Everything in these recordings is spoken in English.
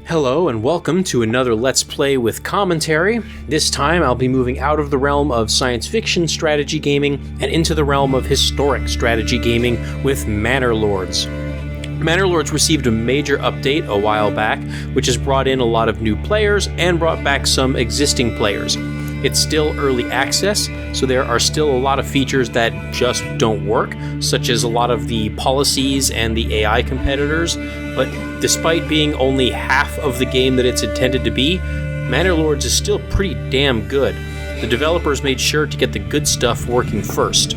Hello and welcome to another Let's Play with commentary. This time I'll be moving out of the realm of science fiction strategy gaming and into the realm of historic strategy gaming with Manor Lords. Manor Lords received a major update a while back, which has brought in a lot of new players and brought back some existing players. It's still early access, so there are still a lot of features that just don't work, such as a lot of the policies and the AI competitors, but despite being only half of the game that it's intended to be, Manor Lords is still pretty damn good. The developers made sure to get the good stuff working first.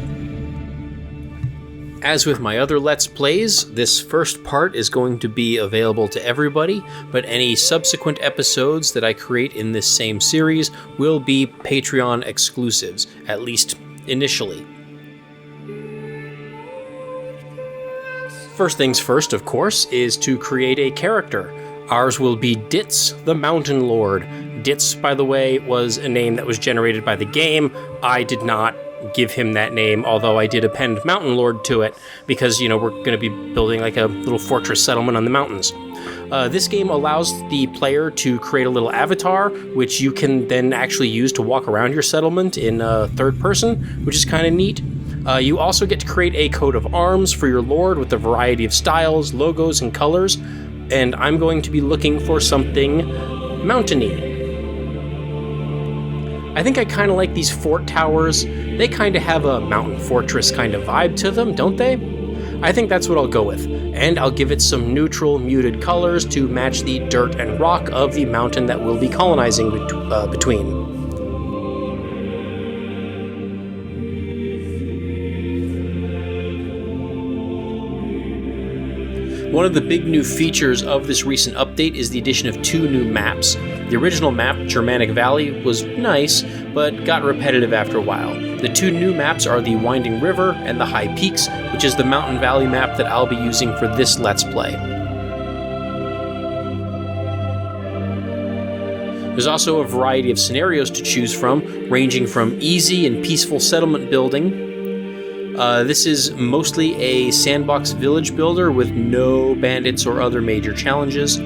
As with my other Let's Plays, this first part is going to be available to everybody, but any subsequent episodes that I create in this same series will be Patreon exclusives, at least initially. First things first, of course, is to create a character. Ours will be Ditz, the Mountain Lord. Ditz, by the way, was a name that was generated by the game. I did not give him that name, although I did append Mountain Lord to it, because, we're going to be building like a little fortress settlement on the mountains. This game allows the player to create a little avatar, which you can then actually use to walk around your settlement in third person, which is kind of neat. You also get to create a coat of arms for your lord with a variety of styles, logos, and colors, and I'm going to be looking for something mountainy. I think I kind of like these fort towers. They kind of have a mountain fortress kind of vibe to them, don't they? I think that's what I'll go with, and I'll give it some neutral, muted colors to match the dirt and rock of the mountain that we'll be colonizing between. One of the big new features of this recent update is the addition of 2 new maps. The original map, Germanic Valley, was nice, but got repetitive after a while. The 2 new maps are the Winding River and the High Peaks, which is the Mountain Valley map that I'll be using for this Let's Play. There's also a variety of scenarios to choose from, ranging from easy and peaceful settlement building. This is mostly a sandbox village builder with no bandits or other major challenges.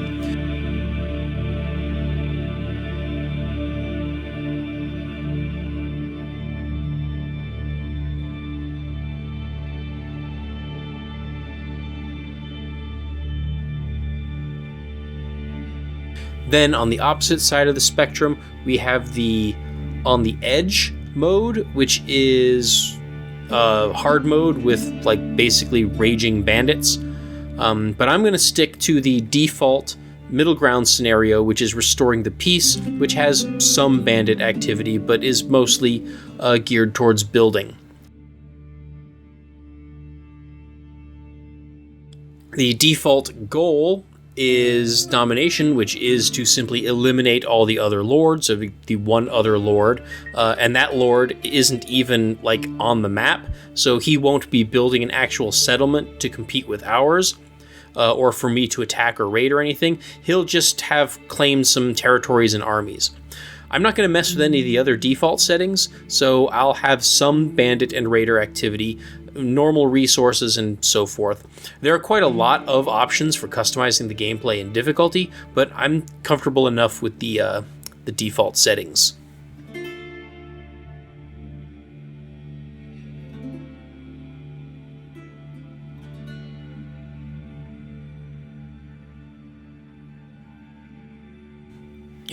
Then on the opposite side of the spectrum, we have the On the Edge mode, which is hard mode with basically raging bandits. But I'm going to stick to the default middle ground scenario, which is Restoring the Peace, which has some bandit activity, but is mostly geared towards building. The default goal is domination, which is to simply eliminate all the other lords, so the one other lord, and that lord isn't even on the map, so he won't be building an actual settlement to compete with ours, or for me to attack or raid or anything. He'll just have claimed some territories and armies. I'm not going to mess with any of the other default settings, so I'll have some bandit and raider activity, normal resources, and so forth. There are quite a lot of options for customizing the gameplay and difficulty, but I'm comfortable enough with the default settings.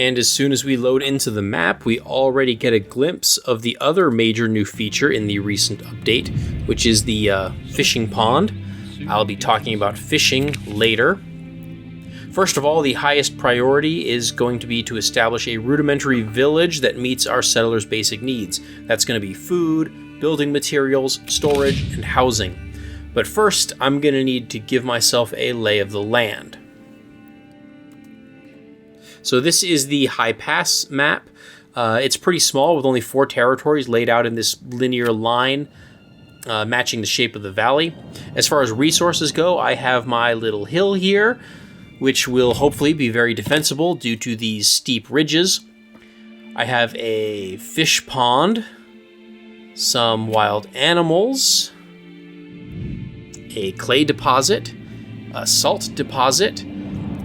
And as soon as we load into the map, we already get a glimpse of the other major new feature in the recent update, which is the fishing pond. I'll be talking about fishing later. First of all, the highest priority is going to be to establish a rudimentary village that meets our settlers' basic needs. That's going to be food, building materials, storage, and housing. But first, I'm going to need to give myself a lay of the land. So this is the High Pass map. It's pretty small with only 4 territories laid out in this linear line, matching the shape of the valley. As far as resources go, I have my little hill here, which will hopefully be very defensible due to these steep ridges. I have a fish pond, some wild animals, a clay deposit, a salt deposit,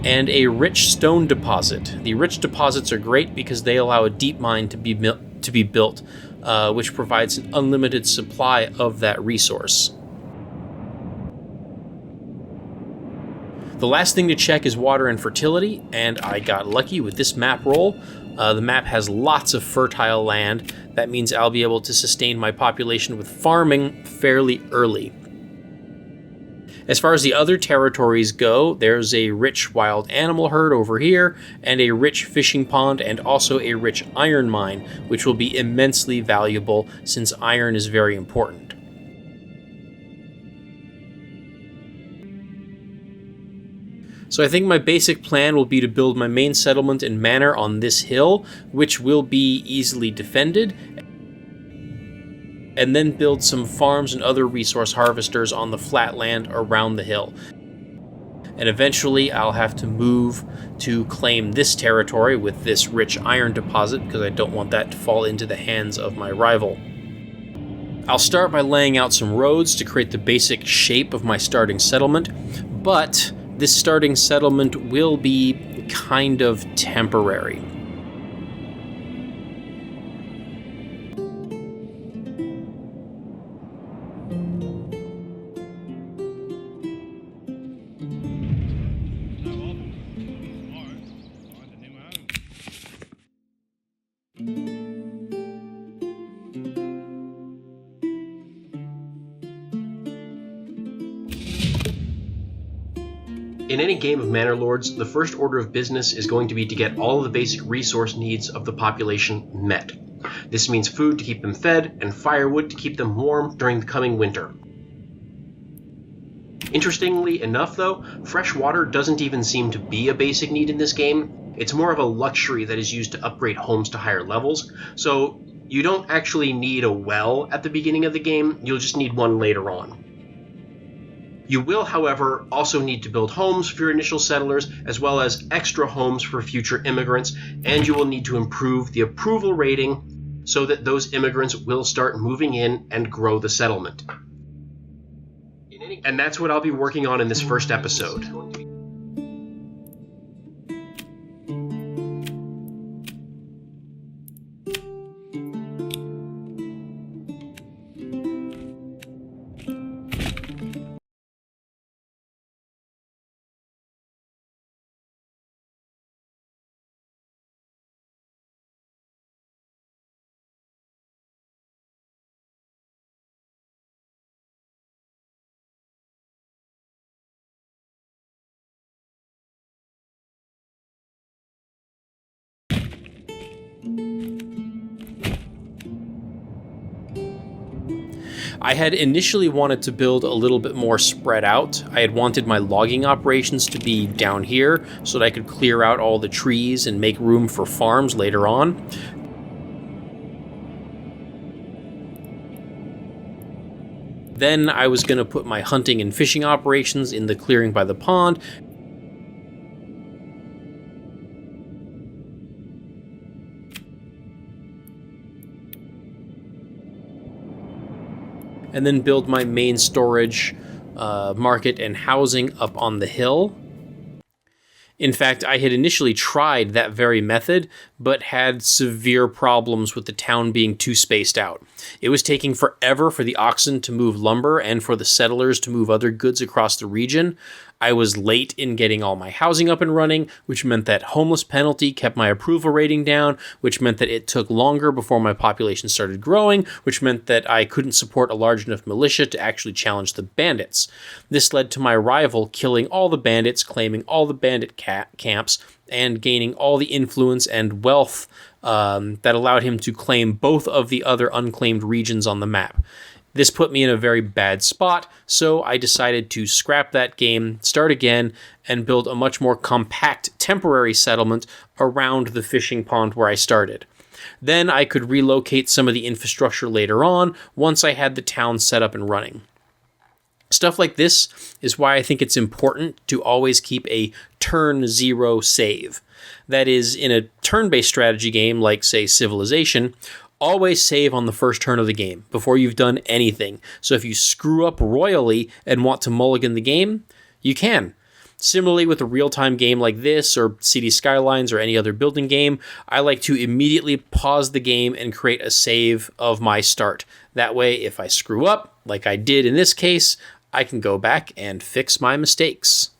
and a rich stone deposit. The rich deposits are great because they allow a deep mine to be built, which provides an unlimited supply of that resource. The last thing to check is water and fertility, and I got lucky with this map roll. The map has lots of fertile land. That means I'll be able to sustain my population with farming fairly early. As far as the other territories go, there's a rich wild animal herd over here, and a rich fishing pond, and also a rich iron mine, which will be immensely valuable since iron is very important. So I think my basic plan will be to build my main settlement and manor on this hill, which will be easily defended, and then build some farms and other resource harvesters on the flat land around the hill. And eventually I'll have to move to claim this territory with this rich iron deposit, because I don't want that to fall into the hands of my rival. I'll start by laying out some roads to create the basic shape of my starting settlement, but this starting settlement will be kind of temporary. In any game of Manor Lords, the first order of business is going to be to get all of the basic resource needs of the population met. This means food to keep them fed, and firewood to keep them warm during the coming winter. Interestingly enough though, fresh water doesn't even seem to be a basic need in this game. It's more of a luxury that is used to upgrade homes to higher levels, so you don't actually need a well at the beginning of the game, you'll just need one later on. You will, however, also need to build homes for your initial settlers, as well as extra homes for future immigrants, and you will need to improve the approval rating so that those immigrants will start moving in and grow the settlement. And that's what I'll be working on in this first episode. I had initially wanted to build a little bit more spread out. I had wanted my logging operations to be down here so that I could clear out all the trees and make room for farms later on. Then I was going to put my hunting and fishing operations in the clearing by the pond, and then build my main storage, market, and housing up on the hill. In fact, I had initially tried that very method, but had severe problems with the town being too spaced out. It was taking forever for the oxen to move lumber and for the settlers to move other goods across the region. I was late in getting all my housing up and running, which meant that homeless penalty kept my approval rating down, which meant that it took longer before my population started growing, which meant that I couldn't support a large enough militia to actually challenge the bandits. This led to my rival killing all the bandits, claiming all the bandit camps, and gaining all the influence and wealth that allowed him to claim both of the other unclaimed regions on the map. This put me in a very bad spot, so I decided to scrap that game, start again, and build a much more compact temporary settlement around the fishing pond where I started. Then I could relocate some of the infrastructure later on, once I had the town set up and running. Stuff like this is why I think it's important to always keep a turn 0 save. That is, in a turn-based strategy game like, say, Civilization, always save on the first turn of the game before you've done anything. So if you screw up royally and want to mulligan the game, you can. Similarly, with a real-time game like this, or City Skylines, or any other building game, I like to immediately pause the game and create a save of my start. That way, if I screw up, like I did in this case, I can go back and fix my mistakes.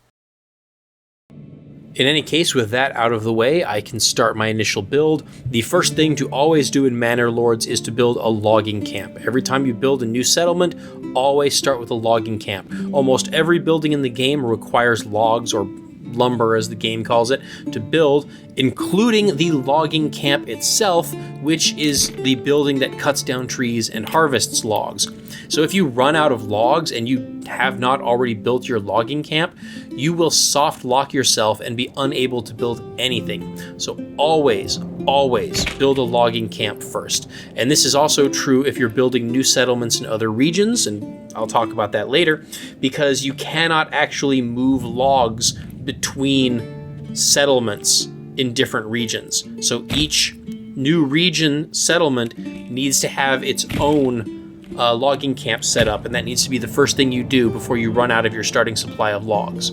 In any case, with that out of the way, I can start my initial build. The first thing to always do in Manor Lords is to build a logging camp. Every time you build a new settlement, always start with a logging camp. Almost every building in the game requires logs, or lumber as the game calls it, to build, including the logging camp itself, which is the building that cuts down trees and harvests logs. So if you run out of logs and you have not already built your logging camp, you will soft lock yourself and be unable to build anything. So always build a logging camp first. And this is also true if you're building new settlements in other regions, and I'll talk about that later, because you cannot actually move logs between settlements in different regions. So each new region settlement needs to have its own logging camp set up, and that needs to be the first thing you do before you run out of your starting supply of logs.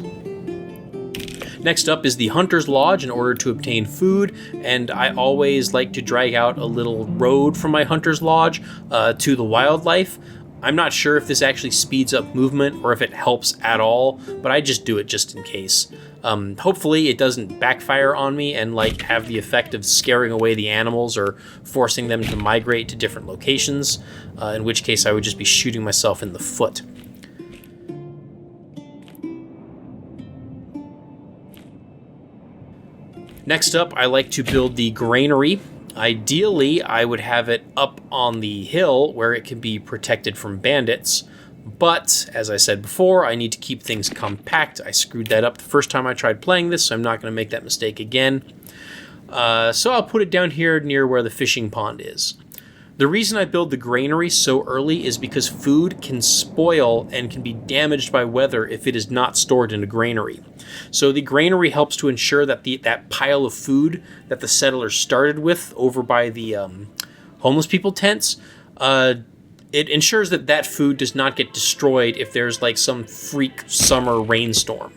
Next up is the Hunter's Lodge in order to obtain food, and I always like to drag out a little road from my Hunter's Lodge to the wildlife. I'm not sure if this actually speeds up movement or if it helps at all, but I just do it just in case. Hopefully it doesn't backfire on me and have the effect of scaring away the animals or forcing them to migrate to different locations, in which case I would just be shooting myself in the foot. Next up, I like to build the granary. Ideally, I would have it up on the hill where it can be protected from bandits. But, as I said before, I need to keep things compact. I screwed that up the first time I tried playing this, so I'm not going to make that mistake again. So I'll put it down here near where the fishing pond is. The reason I build the granary so early is because food can spoil and can be damaged by weather if it is not stored in a granary. So the granary helps to ensure that that pile of food that the settlers started with over by the homeless people tents, it ensures that that food does not get destroyed if there's some freak summer rainstorm.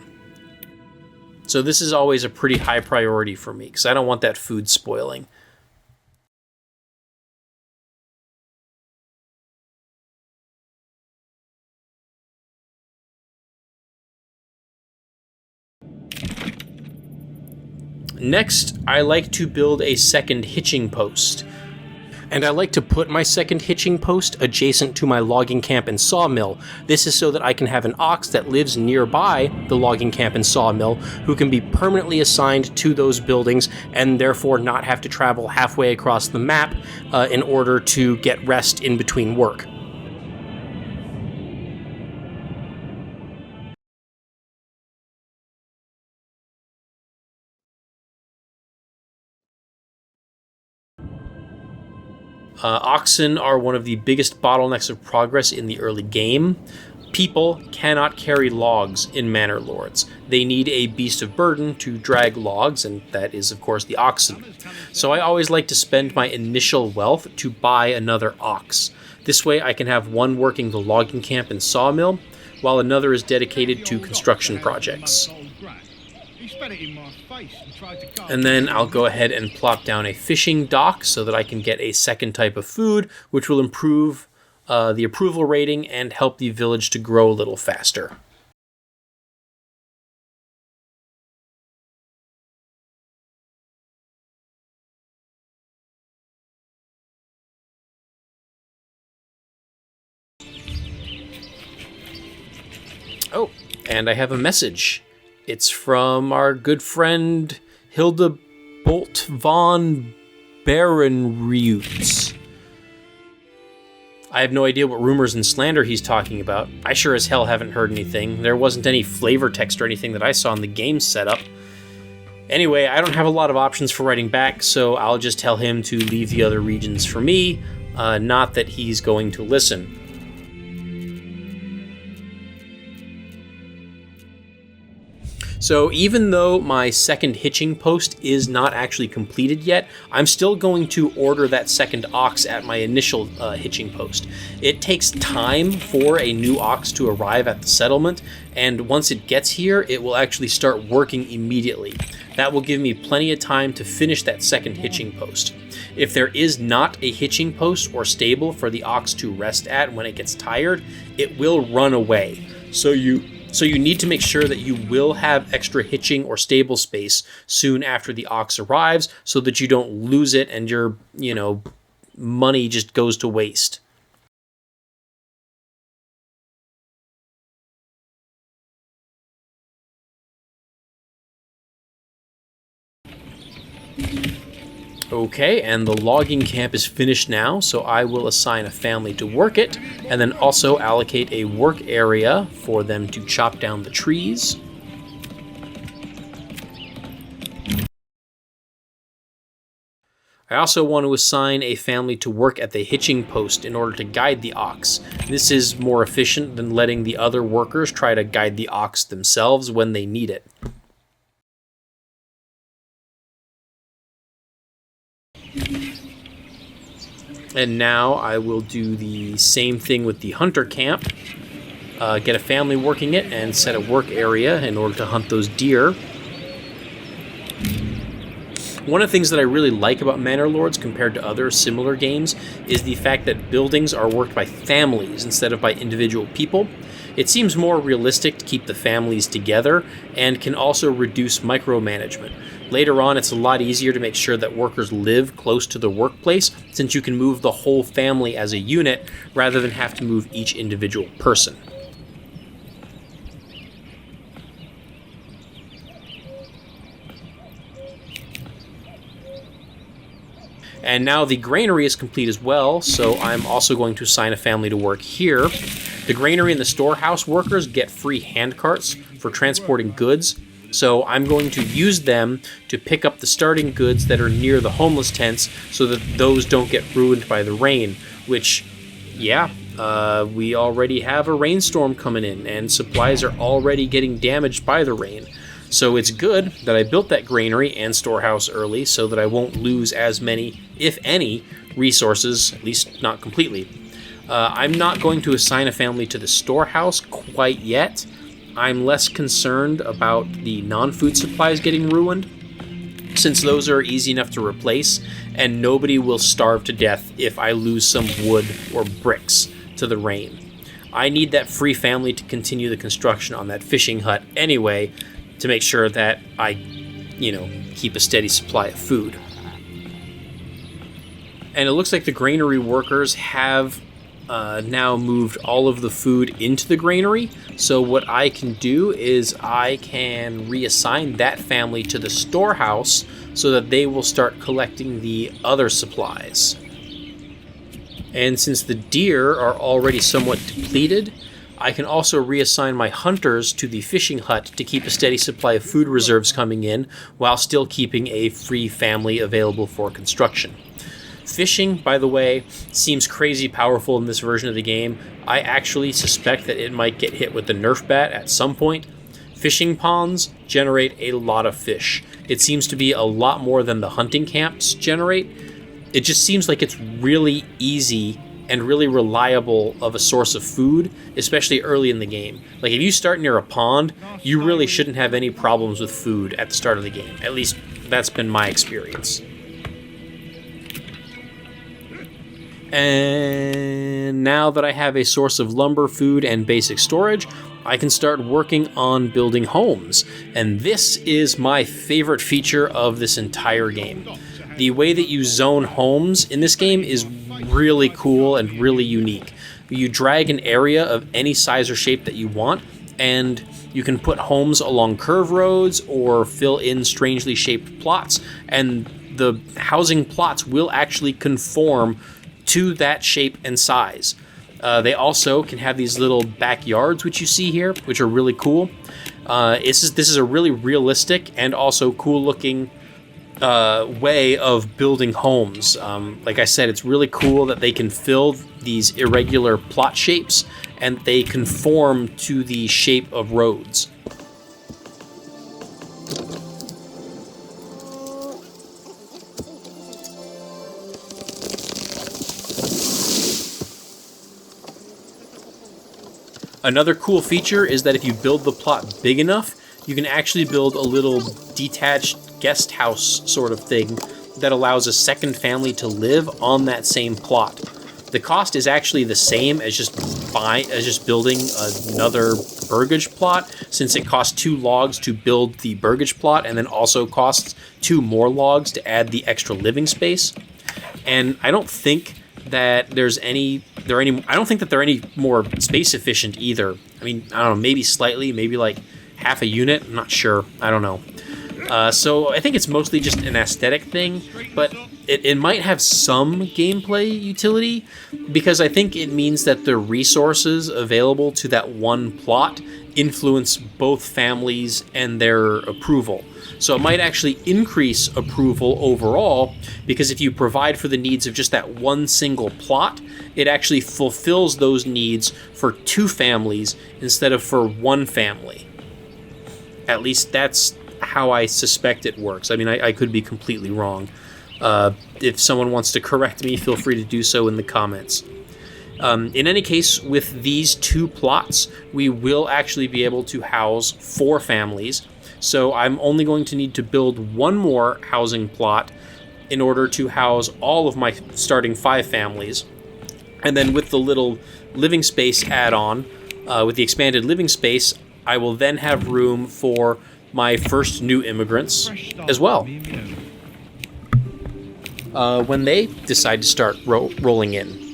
So this is always a pretty high priority for me because I don't want that food spoiling. Next, I like to build a second hitching post. And I like to put my second hitching post adjacent to my logging camp and sawmill. This is so that I can have an ox that lives nearby the logging camp and sawmill who can be permanently assigned to those buildings and therefore not have to travel halfway across the map in order to get rest in between work. Oxen are one of the biggest bottlenecks of progress in the early game. People cannot carry logs in Manor Lords. They need a beast of burden to drag logs, and that is, of course, the oxen. So I always like to spend my initial wealth to buy another ox. This way I can have one working the logging camp and sawmill, while another is dedicated to construction projects. And then I'll go ahead and plop down a fishing dock so that I can get a second type of food, which will improve the approval rating and help the village to grow a little faster. Oh, and I have a message. It's from our good friend Hilda Bolt von Barenreutz. I have no idea what rumors and slander he's talking about. I sure as hell haven't heard anything. There wasn't any flavor text or anything that I saw in the game setup. Anyway, I don't have a lot of options for writing back, so I'll just tell him to leave the other regions for me, not that he's going to listen. So even though my second hitching post is not actually completed yet, I'm still going to order that second ox at my initial hitching post. It takes time for a new ox to arrive at the settlement, and once it gets here, it will actually start working immediately. That will give me plenty of time to finish that second hitching post. If there is not a hitching post or stable for the ox to rest at when it gets tired, it will run away. So you need to make sure that you will have extra hitching or stable space soon after the ox arrives so that you don't lose it and your, money just goes to waste. Okay, and the logging camp is finished now, so I will assign a family to work it, and then also allocate a work area for them to chop down the trees. I also want to assign a family to work at the hitching post in order to guide the ox. This is more efficient than letting the other workers try to guide the ox themselves when they need it. And now I will do the same thing with the hunter camp. Get a family working it and set a work area in order to hunt those deer. One of the things that I really like about Manor Lords compared to other similar games is the fact that buildings are worked by families instead of by individual people. It seems more realistic to keep the families together and can also reduce micromanagement. Later on, it's a lot easier to make sure that workers live close to the workplace, since you can move the whole family as a unit rather than have to move each individual person. And now the granary is complete as well, so I'm also going to assign a family to work here. The granary and the storehouse workers get free handcarts for transporting goods, so I'm going to use them to pick up the starting goods that are near the homeless tents so that those don't get ruined by the rain, which, we already have a rainstorm coming in, and supplies are already getting damaged by the rain. So it's good that I built that granary and storehouse early so that I won't lose as many, if any, resources, at least not completely. I'm not going to assign a family to the storehouse quite yet. I'm less concerned about the non-food supplies getting ruined, since those are easy enough to replace, and nobody will starve to death if I lose some wood or bricks to the rain. I need that free family to continue the construction on that fishing hut anyway, to make sure that I, keep a steady supply of food. And it looks like the granary workers have now moved all of the food into the granary. So what I can do is I can reassign that family to the storehouse so that they will start collecting the other supplies. And since the deer are already somewhat depleted, I can also reassign my hunters to the fishing hut to keep a steady supply of food reserves coming in while still keeping a free family available for construction. Fishing, by the way, seems crazy powerful in this version of the game. I actually suspect that it might get hit with the Nerf bat at some point. Fishing ponds generate a lot of fish. It seems to be a lot more than the hunting camps generate. It just seems like it's really easy and really reliable of a source of food, especially early in the game. Like, if you start near a pond, you really shouldn't have any problems with food at the start of the game. At least, that's been my experience. And now that I have a source of lumber, food, and basic storage, I can start working on building homes. And this is my favorite feature of this entire game. The way that you zone homes in this game is really cool and really unique. You drag an area of any size or shape that you want, and you can put homes along curve roads or fill in strangely shaped plots, and the housing plots will actually conform to that shape and size. They also can have these little backyards, which you see here, which are really cool. This is a really realistic and also cool-looking way of building homes. Like I said, it's really cool that they can fill these irregular plot shapes and they conform to the shape of roads. Another cool feature is that if you build the plot big enough, you can actually build a little detached guest house sort of thing that allows a second family to live on that same plot. The cost is actually the same as just building another Burgage plot, since it costs 2 logs to build the Burgage plot and then also costs 2 more logs to add the extra living space. And I don't think that they're any more space efficient either. I mean, I don't know, maybe slightly, maybe like half a unit. I'm not sure. I don't know. So I think it's mostly just an aesthetic thing, but it might have some gameplay utility, because I think it means that the resources available to that one plot influence both families and their approval. So it might actually increase approval overall, because if you provide for the needs of just that one single plot, it actually fulfills those needs for 2 families instead of for 1 family. At least that's how I suspect it works. I mean, I could be completely wrong. If someone wants to correct me, feel free to do so in the comments. In any case, with these 2 plots, we will actually be able to house 4 families. So I'm only going to need to build 1 more housing plot in order to house all of my starting 5 families. And then with the little living space add-on, with the expanded living space, I will then have room for my first new immigrants as well, when they decide to start rolling in.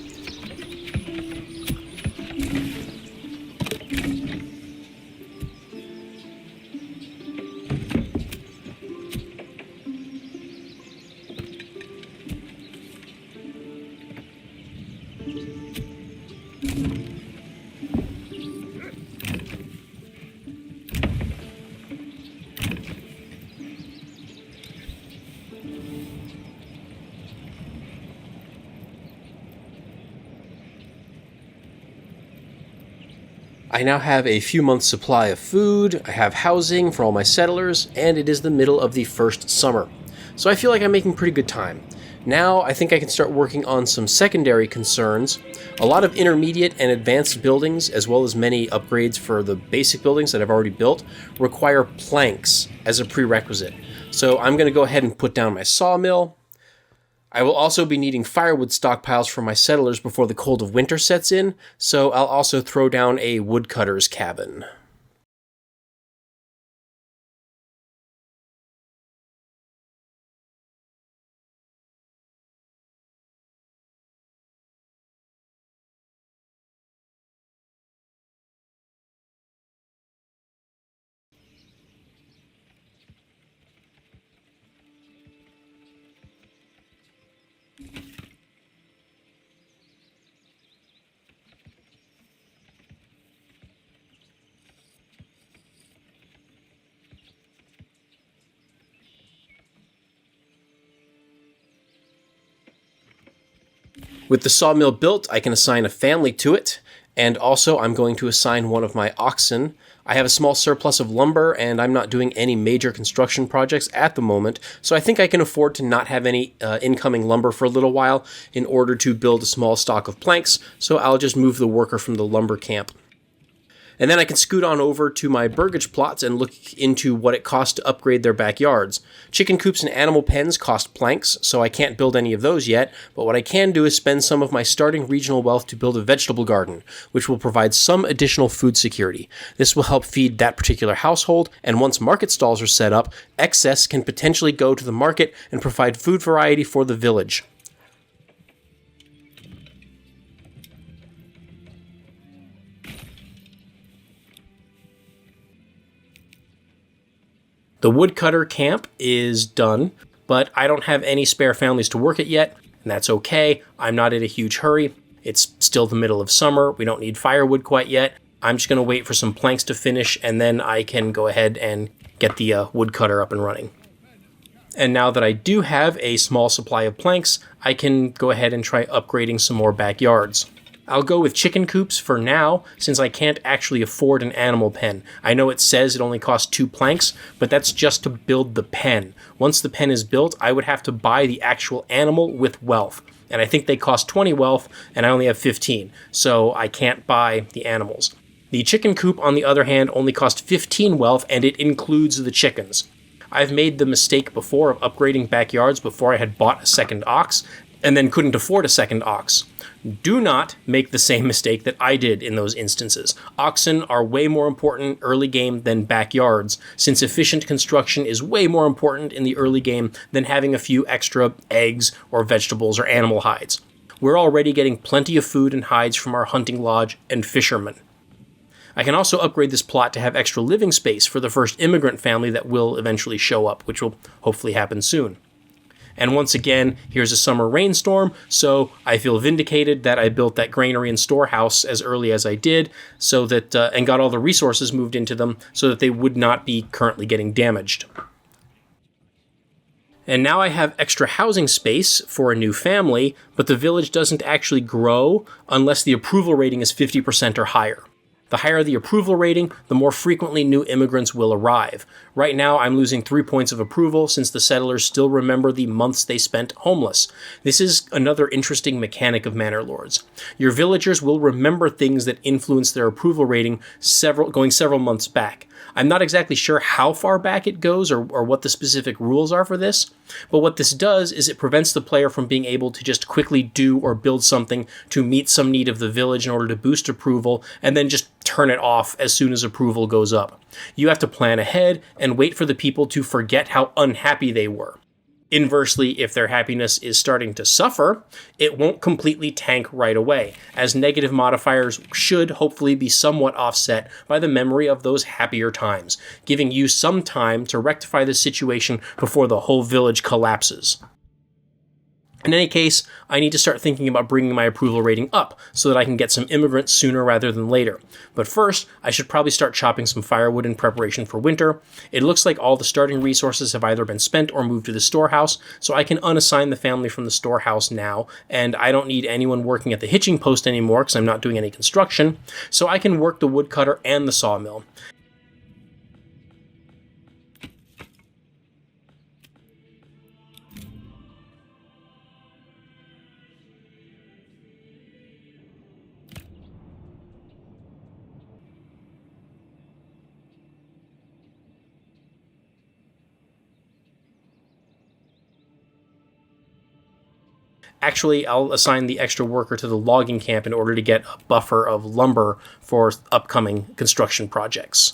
I now have a few months' supply of food, I have housing for all my settlers, and it is the middle of the first summer. So I feel like I'm making pretty good time. Now I think I can start working on some secondary concerns. A lot of intermediate and advanced buildings, as well as many upgrades for the basic buildings that I've already built, require planks as a prerequisite. So I'm going to go ahead and put down my sawmill. I will also be needing firewood stockpiles for my settlers before the cold of winter sets in, so I'll also throw down a woodcutter's cabin. With the sawmill built, I can assign a family to it, and also I'm going to assign one of my oxen. I have a small surplus of lumber, and I'm not doing any major construction projects at the moment, so I think I can afford to not have any incoming lumber for a little while in order to build a small stock of planks, so I'll just move the worker from the lumber camp. And then I can scoot on over to my Burgage plots and look into what it costs to upgrade their backyards. Chicken coops and animal pens cost planks, so I can't build any of those yet, but what I can do is spend some of my starting regional wealth to build a vegetable garden, which will provide some additional food security. This will help feed that particular household, and once market stalls are set up, excess can potentially go to the market and provide food variety for the village. The woodcutter camp is done, but I don't have any spare families to work it yet, and that's okay. I'm not in a huge hurry. It's still the middle of summer. We don't need firewood quite yet. I'm just going to wait for some planks to finish, and then I can go ahead and get the woodcutter up and running. And now that I do have a small supply of planks, I can go ahead and try upgrading some more backyards. I'll go with chicken coops for now, since I can't actually afford an animal pen. I know it says it only costs 2 planks, but that's just to build the pen. Once the pen is built, I would have to buy the actual animal with wealth. And I think they cost 20 wealth, and I only have 15, so I can't buy the animals. The chicken coop, on the other hand, only cost 15 wealth, and it includes the chickens. I've made the mistake before of upgrading backyards before I had bought a second ox, and then couldn't afford a second ox. Do not make the same mistake that I did in those instances. Oxen are way more important early game than backyards, since efficient construction is way more important in the early game than having a few extra eggs or vegetables or animal hides. We're already getting plenty of food and hides from our hunting lodge and fishermen. I can also upgrade this plot to have extra living space for the first immigrant family that will eventually show up, which will hopefully happen soon. And once again, here's a summer rainstorm, so I feel vindicated that I built that granary and storehouse as early as I did, so that and got all the resources moved into them so that they would not be currently getting damaged. And now I have extra housing space for a new family, but the village doesn't actually grow unless the approval rating is 50% or higher. The higher the approval rating, the more frequently new immigrants will arrive. Right now, I'm losing 3 points of approval since the settlers still remember the months they spent homeless. This is another interesting mechanic of Manor Lords. Your villagers will remember things that influence their approval rating going several months back. I'm not exactly sure how far back it goes or what the specific rules are for this, but what this does is it prevents the player from being able to just quickly do or build something to meet some need of the village in order to boost approval, and then just turn it off as soon as approval goes up. You have to plan ahead and wait for the people to forget how unhappy they were. Inversely, if their happiness is starting to suffer, it won't completely tank right away, as negative modifiers should hopefully be somewhat offset by the memory of those happier times, giving you some time to rectify the situation before the whole village collapses. In any case, I need to start thinking about bringing my approval rating up so that I can get some immigrants sooner rather than later. But first, I should probably start chopping some firewood in preparation for winter. It looks like all the starting resources have either been spent or moved to the storehouse, so I can unassign the family from the storehouse now, and I don't need anyone working at the hitching post anymore because I'm not doing any construction, so I can work the woodcutter and the sawmill. Actually, I'll assign the extra worker to the logging camp in order to get a buffer of lumber for upcoming construction projects.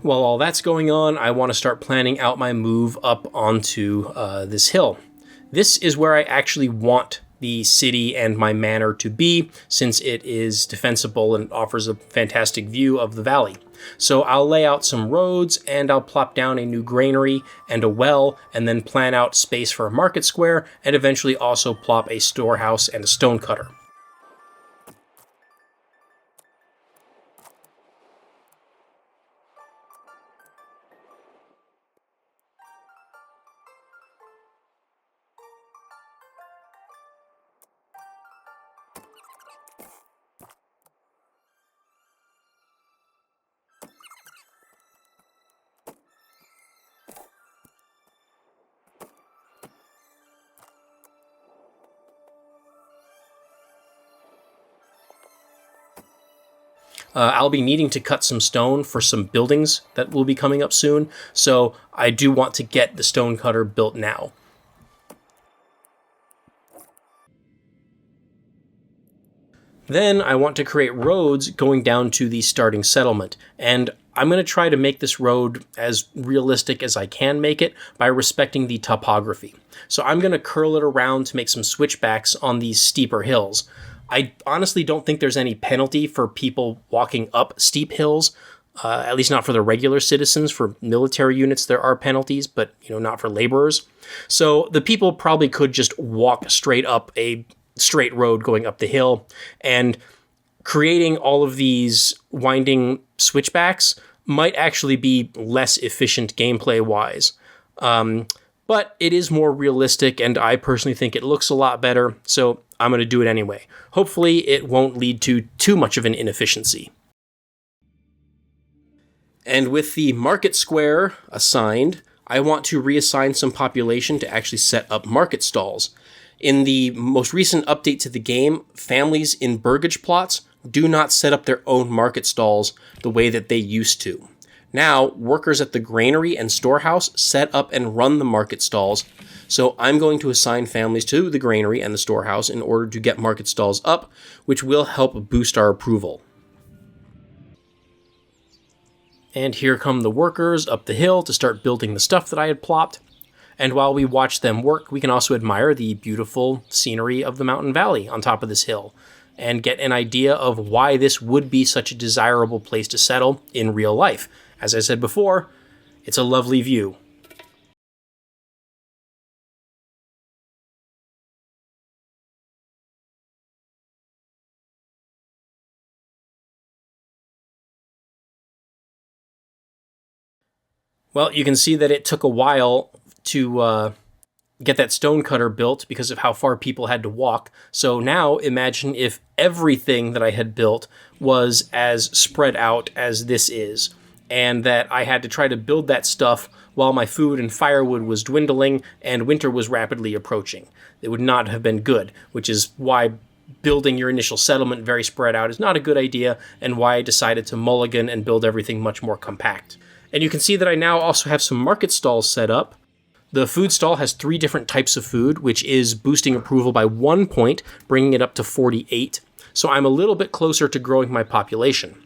While all that's going on, I want to start planning out my move up onto this hill. This is where I actually want the city and my manor to be, since it is defensible and offers a fantastic view of the valley. So I'll lay out some roads, and I'll plop down a new granary and a well, and then plan out space for a market square, and eventually also plop a storehouse and a stonecutter. I'll be needing to cut some stone for some buildings that will be coming up soon, so I do want to get the stone cutter built now. Then I want to create roads going down to the starting settlement, and I'm going to try to make this road as realistic as I can make it by respecting the topography. So I'm going to curl it around to make some switchbacks on these steeper hills. I honestly don't think there's any penalty for people walking up steep hills, at least not for the regular citizens. For military units, there are penalties, but not for laborers. So the people probably could just walk straight up a straight road going up the hill, and creating all of these winding switchbacks might actually be less efficient gameplay-wise. But it is more realistic, and I personally think it looks a lot better, so I'm going to do it anyway. Hopefully it won't lead to too much of an inefficiency. And with the market square assigned, I want to reassign some population to actually set up market stalls. In the most recent update to the game, families in Burgage plots do not set up their own market stalls the way that they used to. Now, workers at the granary and storehouse set up and run the market stalls, so I'm going to assign families to the granary and the storehouse in order to get market stalls up, which will help boost our approval. And here come the workers up the hill to start building the stuff that I had plopped. And while we watch them work, we can also admire the beautiful scenery of the mountain valley on top of this hill and get an idea of why this would be such a desirable place to settle in real life. As I said before, it's a lovely view. Well, you can see that it took a while to get that stone cutter built because of how far people had to walk. So now imagine if everything that I had built was as spread out as this is, and that I had to try to build that stuff while my food and firewood was dwindling and winter was rapidly approaching. It would not have been good, which is why building your initial settlement very spread out is not a good idea, and why I decided to mulligan and build everything much more compact. And you can see that I now also have some market stalls set up. The food stall has 3 different types of food, which is boosting approval by 1 point, bringing it up to 48. So I'm a little bit closer to growing my population.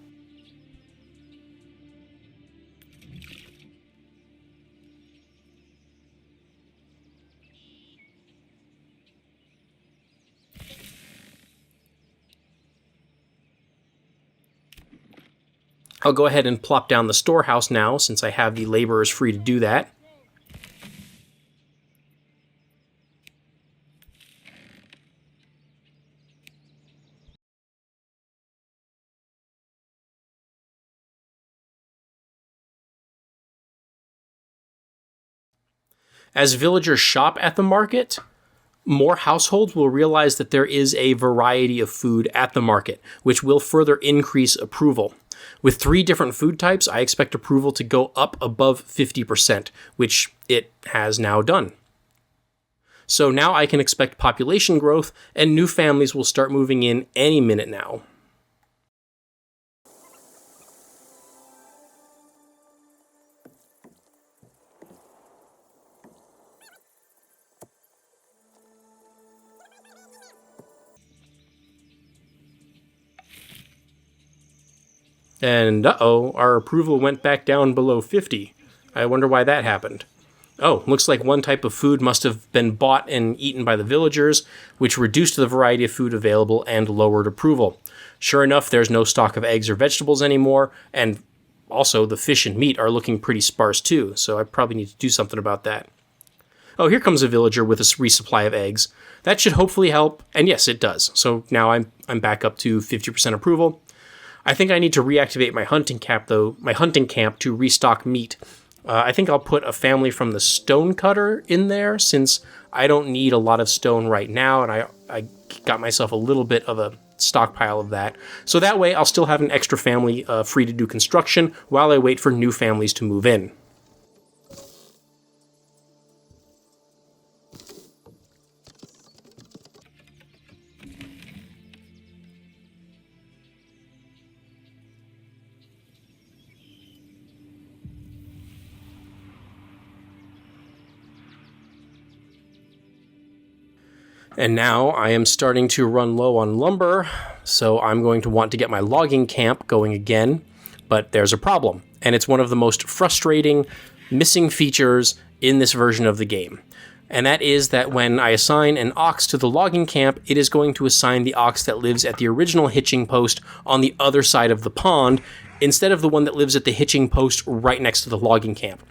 I'll go ahead and plop down the storehouse now, since I have the laborers free to do that. As villagers shop at the market, more households will realize that there is a variety of food at the market, which will further increase approval. With 3 different food types, I expect approval to go up above 50%, which it has now done. So now I can expect population growth, and new families will start moving in any minute now. And uh-oh, our approval went back down below 50. I wonder why that happened. Oh, looks like one type of food must have been bought and eaten by the villagers, which reduced the variety of food available and lowered approval. Sure enough, there's no stock of eggs or vegetables anymore, and also the fish and meat are looking pretty sparse too, so I probably need to do something about that. Oh, here comes a villager with a resupply of eggs. That should hopefully help, and yes, it does. So now I'm back up to 50% approval. I think I need to reactivate my hunting camp, though. My hunting camp to restock meat. I think I'll put a family from the stone cutter in there, since I don't need a lot of stone right now, and I got myself a little bit of a stockpile of that. So that way I'll still have an extra family free to do construction while I wait for new families to move in. And now I am starting to run low on lumber, so I'm going to want to get my logging camp going again. But there's a problem, and it's one of the most frustrating missing features in this version of the game. And that is that when I assign an ox to the logging camp, it is going to assign the ox that lives at the original hitching post on the other side of the pond, instead of the one that lives at the hitching post right next to the logging camp.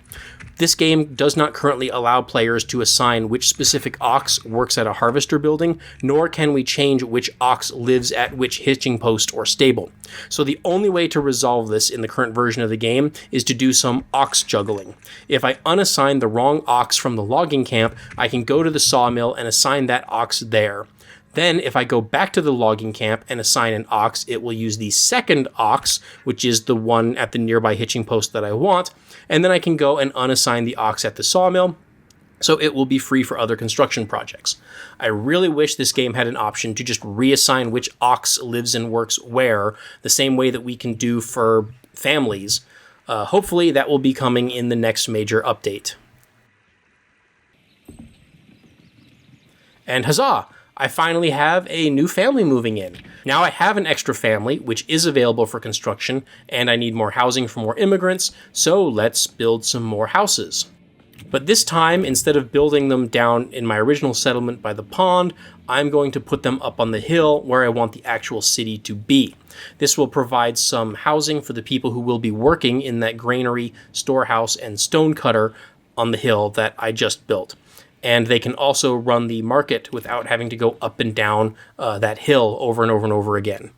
This game does not currently allow players to assign which specific ox works at a harvester building, nor can we change which ox lives at which hitching post or stable. So the only way to resolve this in the current version of the game is to do some ox juggling. If I unassign the wrong ox from the logging camp, I can go to the sawmill and assign that ox there. Then, if I go back to the logging camp and assign an ox, it will use the second ox, which is the one at the nearby hitching post that I want, and then I can go and unassign the ox at the sawmill, so it will be free for other construction projects. I really wish this game had an option to just reassign which ox lives and works where, the same way that we can do for families. Hopefully that will be coming in the next major update. And huzzah! I finally have a new family moving in. Now I have an extra family, which is available for construction, and I need more housing for more immigrants, so let's build some more houses. But this time, instead of building them down in my original settlement by the pond, I'm going to put them up on the hill where I want the actual city to be. This will provide some housing for the people who will be working in that granary, storehouse, and stonecutter on the hill that I just built. And they can also run the market without having to go up and down that hill over and over and over again.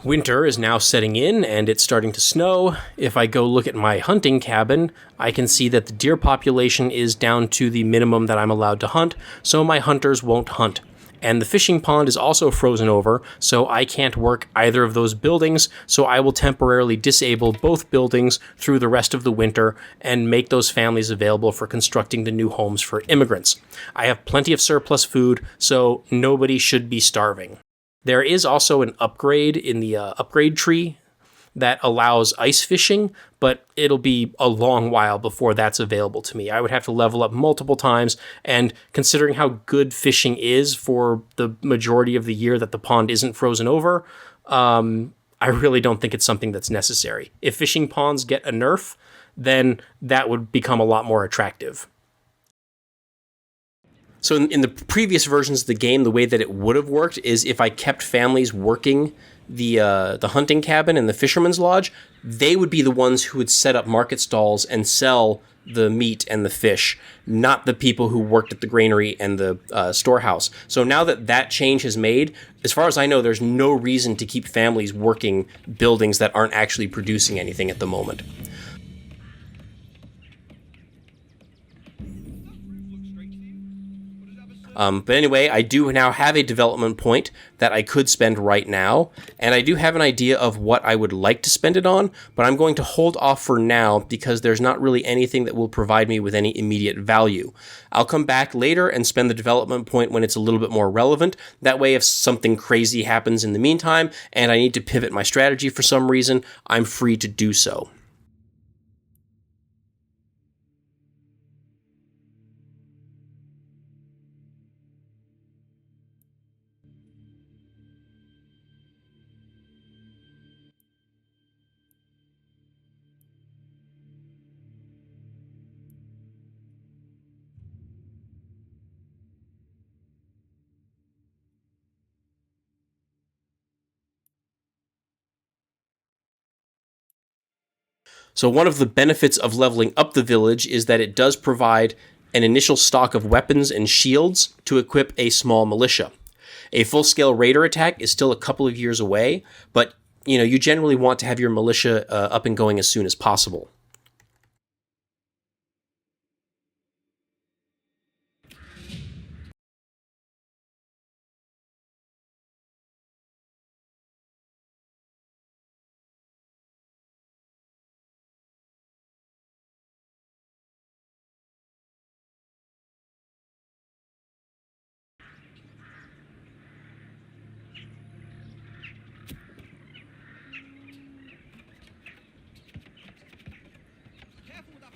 Winter is now setting in, and it's starting to snow. If I go look at my hunting cabin, I can see that the deer population is down to the minimum that I'm allowed to hunt, so my hunters won't hunt. And the fishing pond is also frozen over, so I can't work either of those buildings, so I will temporarily disable both buildings through the rest of the winter and make those families available for constructing the new homes for immigrants. I have plenty of surplus food, so nobody should be starving. There is also an upgrade in the upgrade tree that allows ice fishing, but it'll be a long while before that's available to me. I would have to level up multiple times, and considering how good fishing is for the majority of the year that the pond isn't frozen over, I really don't think it's something that's necessary. If fishing ponds get a nerf, then that would become a lot more attractive. So in the previous versions of the game, the way that it would have worked is if I kept families working the hunting cabin and the fisherman's lodge, they would be the ones who would set up market stalls and sell the meat and the fish, not the people who worked at the granary and the storehouse. So now that that change has made, as far as I know, there's no reason to keep families working buildings that aren't actually producing anything at the moment. But anyway, I do now have a development point that I could spend right now, and I do have an idea of what I would like to spend it on, but I'm going to hold off for now because there's not really anything that will provide me with any immediate value. I'll come back later and spend the development point when it's a little bit more relevant. That way, if something crazy happens in the meantime, and I need to pivot my strategy for some reason, I'm free to do so. So one of the benefits of leveling up the village is that it does provide an initial stock of weapons and shields to equip a small militia. A full-scale raider attack is still a couple of years away, but you generally want to have your militia up and going as soon as possible.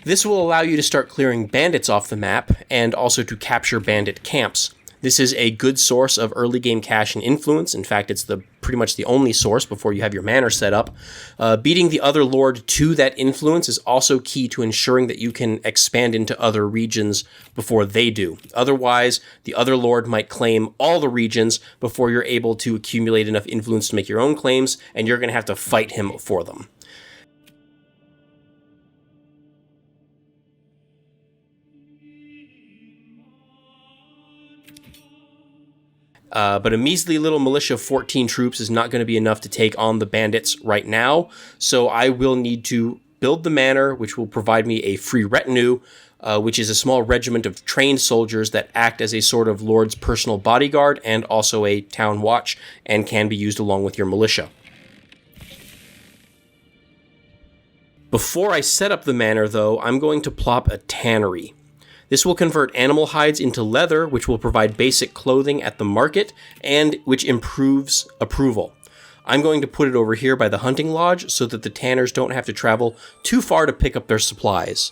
This will allow you to start clearing bandits off the map, and also to capture bandit camps. This is a good source of early game cash and influence. In fact, it's the pretty much the only source before you have your manor set up. Beating the other lord to that influence is also key to ensuring that you can expand into other regions before they do. Otherwise, the other lord might claim all the regions before you're able to accumulate enough influence to make your own claims, and you're going to have to fight him for them. But a measly little militia of 14 troops is not going to be enough to take on the bandits right now, so I will need to build the manor, which will provide me a free retinue, which is a small regiment of trained soldiers that act as a sort of lord's personal bodyguard and also a town watch, and can be used along with your militia. Before I set up the manor, though, I'm going to plop a tannery. This will convert animal hides into leather, which will provide basic clothing at the market, and which improves approval. I'm going to put it over here by the hunting lodge so that the tanners don't have to travel too far to pick up their supplies.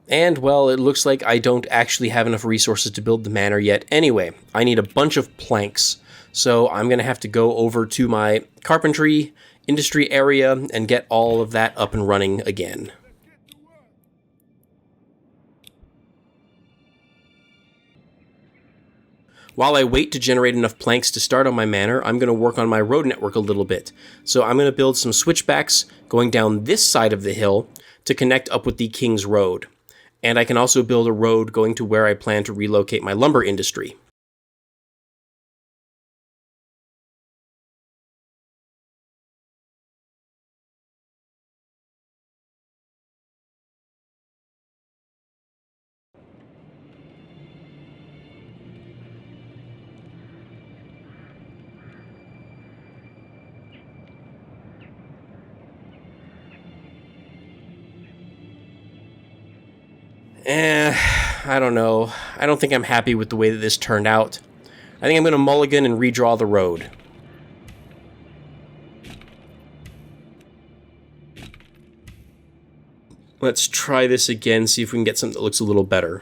And, well, it looks like I don't actually have enough resources to build the manor yet anyway. I need a bunch of planks, so I'm going to have to go over to my carpentry industry area and get all of that up and running again. While I wait to generate enough planks to start on my manor, I'm going to work on my road network a little bit. So I'm going to build some switchbacks going down this side of the hill to connect up with the King's Road. And I can also build a road going to where I plan to relocate my lumber industry. I don't know. I don't think I'm happy with the way that this turned out. I think I'm going to mulligan and redraw the road. Let's try this again, see if we can get something that looks a little better.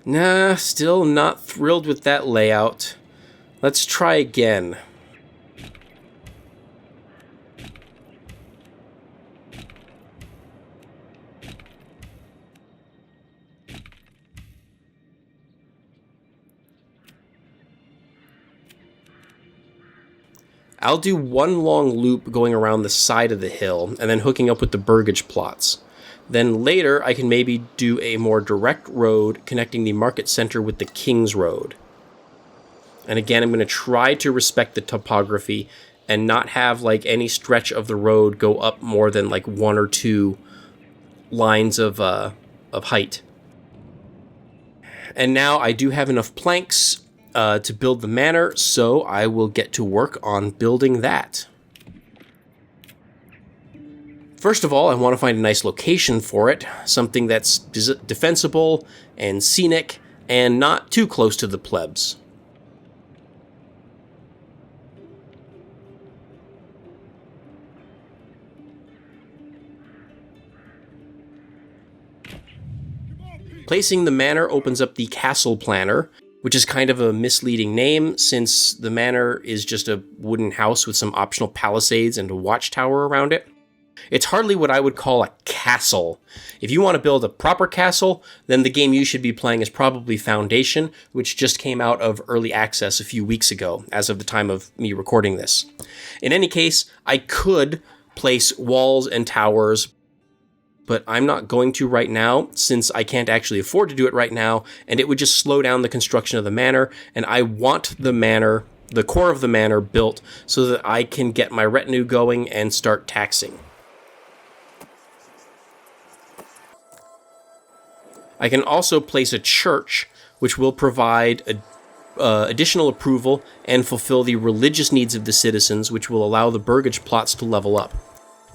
Nah, still not thrilled with that layout. Let's try again. I'll do one long loop going around the side of the hill and then hooking up with the Burgage plots. Then later, I can maybe do a more direct road connecting the market center with the King's Road. And again, I'm going to try to respect the topography and not have like any stretch of the road go up more than like 1 or 2 lines of height. And now I do have enough planks to build the manor, so I will get to work on building that. First of all, I want to find a nice location for it, something that's defensible and scenic and not too close to the plebs. Placing the manor opens up the castle planner, which is kind of a misleading name since the manor is just a wooden house with some optional palisades and a watchtower around it. It's hardly what I would call a castle. If you want to build a proper castle, then the game you should be playing is probably Foundation, which just came out of early access a few weeks ago, as of the time of me recording this. In any case, I could place walls and towers, but I'm not going to right now, since I can't actually afford to do it right now, and it would just slow down the construction of the manor, and I want the manor the core of the manor built so that I can get my retinue going and start taxing. I can also place a church, which will provide additional approval and fulfill the religious needs of the citizens, which will allow the Burgage plots to level up.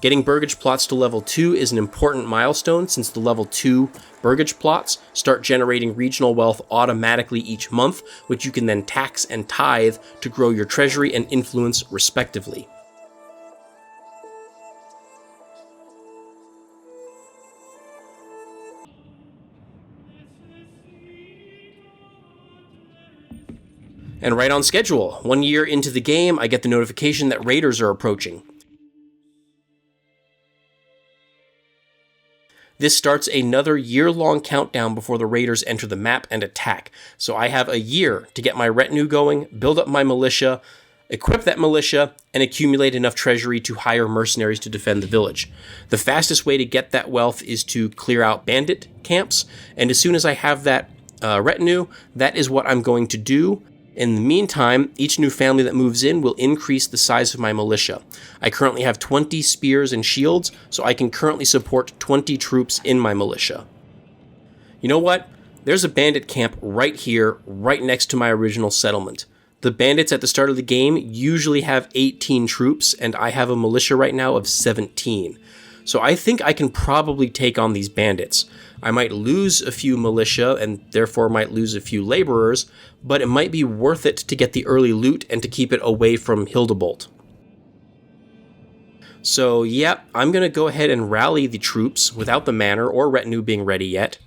Getting Burgage plots to level 2 is an important milestone, since the level 2 Burgage plots start generating regional wealth automatically each month, which you can then tax and tithe to grow your treasury and influence respectively. And right on schedule. 1 year into the game, I get the notification that raiders are approaching. This starts another year-long countdown before the raiders enter the map and attack. So I have a year to get my retinue going, build up my militia, equip that militia, and accumulate enough treasury to hire mercenaries to defend the village. The fastest way to get that wealth is to clear out bandit camps, and as soon as I have that retinue, that is what I'm going to do. In the meantime, each new family that moves in will increase the size of my militia. I currently have 20 spears and shields, so I can currently support 20 troops in my militia. You know what? There's a bandit camp right here, right next to my original settlement. The bandits at the start of the game usually have 18 troops, and I have a militia right now of 17. So I think I can probably take on these bandits. I might lose a few militia and therefore might lose a few laborers, but it might be worth it to get the early loot and to keep it away from Hildebolt. So yeah, I'm going to go ahead and rally the troops without the manor or retinue being ready yet.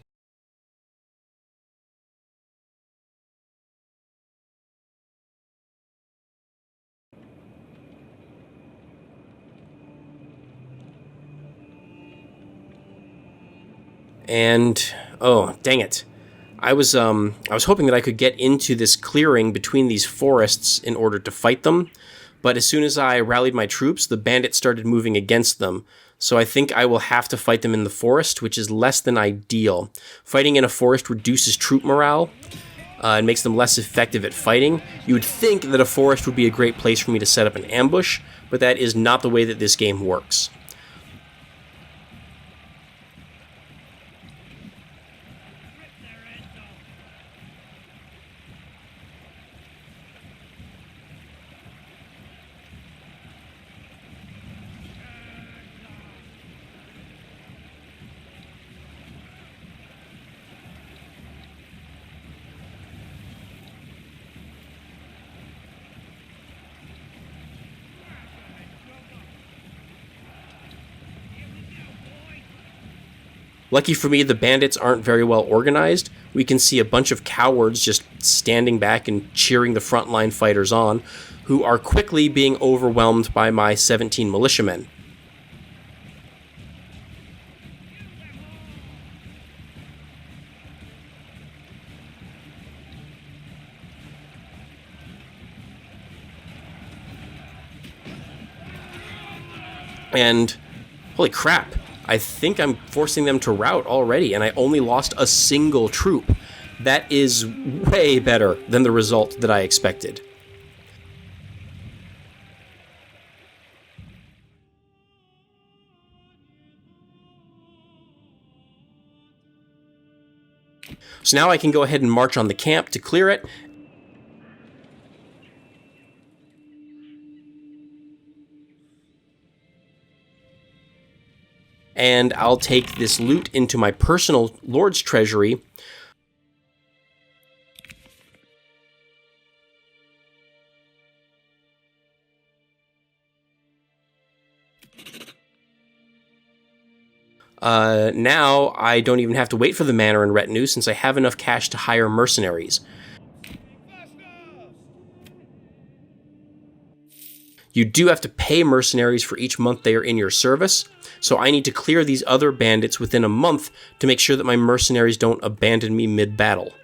And oh, dang it. I was hoping that I could get into this clearing between these forests in order to fight them, but as soon as I rallied my troops, the bandits started moving against them. So I think I will have to fight them in the forest, which is less than ideal. Fighting in a forest reduces troop morale and makes them less effective at fighting. You would think that a forest would be a great place for me to set up an ambush, but that is not the way that this game works. Lucky for me, the bandits aren't very well organized. We can see a bunch of cowards just standing back and cheering the frontline fighters on, who are quickly being overwhelmed by my 17 militiamen. And holy crap, I think I'm forcing them to rout already, and I only lost a single troop. That is way better than the result that I expected. So now I can go ahead and march on the camp to clear it. And I'll take this loot into my personal Lord's treasury. Now I don't even have to wait for the manor and retinue, since I have enough cash to hire mercenaries. You do have to pay mercenaries for each month they are in your service, so I need to clear these other bandits within a month to make sure that my mercenaries don't abandon me mid-battle.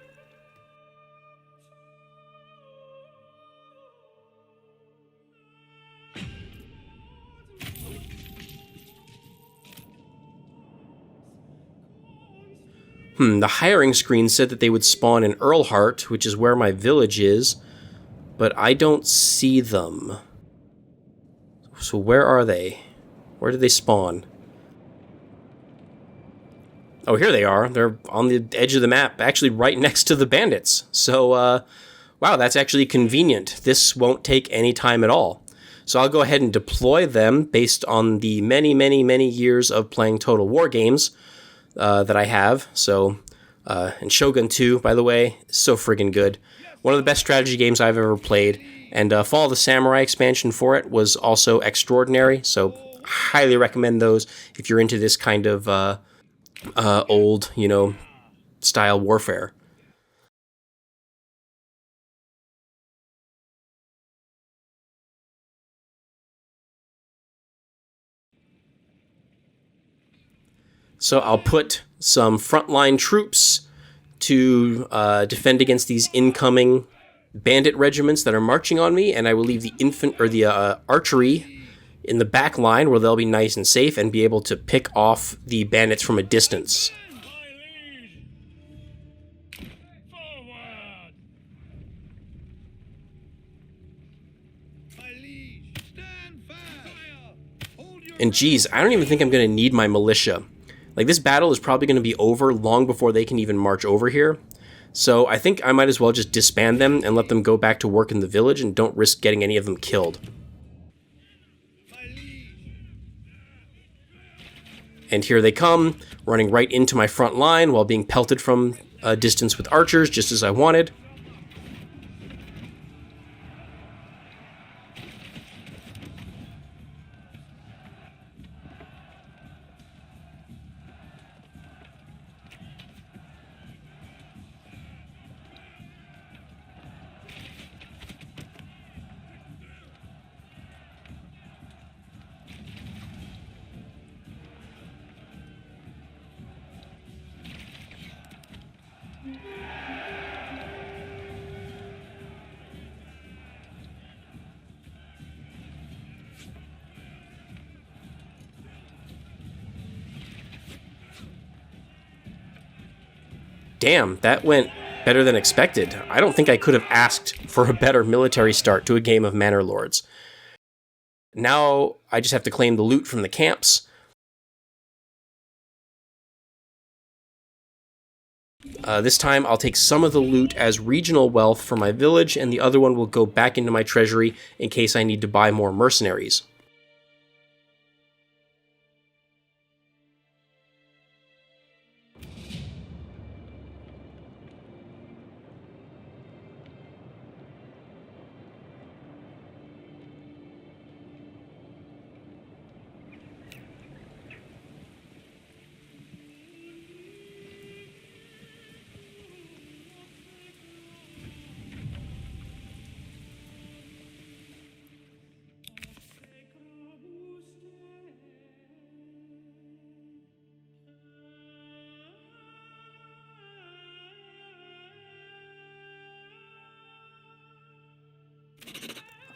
The hiring screen said that they would spawn in Earlhart, which is where my village is, but I don't see them. So where are they? Where did they spawn? Oh, here they are. They're on the edge of the map, actually right next to the bandits. So, wow, that's actually convenient. This won't take any time at all. So I'll go ahead and deploy them based on the many, many, many years of playing Total War games that I have. So, and Shogun 2, by the way, is so friggin' good. One of the best strategy games I've ever played. And Fall of the Samurai expansion for it was also extraordinary. So highly recommend those if you're into this kind of old, style warfare. So I'll put some frontline troops to defend against these incoming bandit regiments that are marching on me, and I will leave the archery in the back line where they'll be nice and safe and be able to pick off the bandits from a distance. And geez, I don't even think I'm going to need my militia. Like, this battle is probably going to be over long before they can even march over here. So I think I might as well just disband them and let them go back to work in the village and don't risk getting any of them killed. And here they come, running right into my front line while being pelted from a distance with archers, just as I wanted. Damn, that went better than expected. I don't think I could have asked for a better military start to a game of Manor Lords. Now I just have to claim the loot from the camps. This time I'll take some of the loot as regional wealth for my village, and the other one will go back into my treasury in case I need to buy more mercenaries.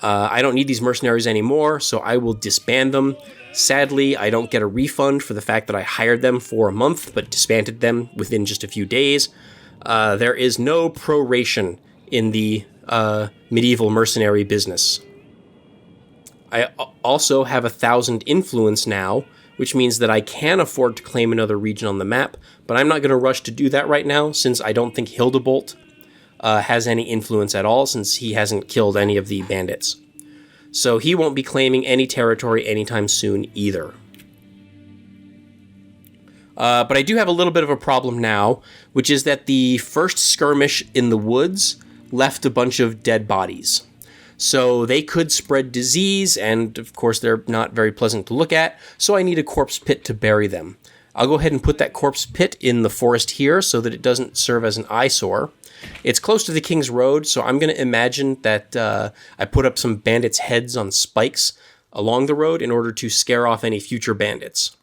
I don't need these mercenaries anymore, so I will disband them. Sadly, I don't get a refund for the fact that I hired them for a month, but disbanded them within just a few days. There is no proration in the medieval mercenary business. I also have 1,000 influence now, which means that I can afford to claim another region on the map, but I'm not going to rush to do that right now, since I don't think Hildebolt has any influence at all, since he hasn't killed any of the bandits. So he won't be claiming any territory anytime soon either. But I do have a little bit of a problem now, which is that the first skirmish in the woods left a bunch of dead bodies. So they could spread disease, and of course they're not very pleasant to look at, so I need a corpse pit to bury them. I'll go ahead and put that corpse pit in the forest here so that it doesn't serve as an eyesore. It's close to the King's Road, so I'm going to imagine that I put up some bandits' heads on spikes along the road in order to scare off any future bandits.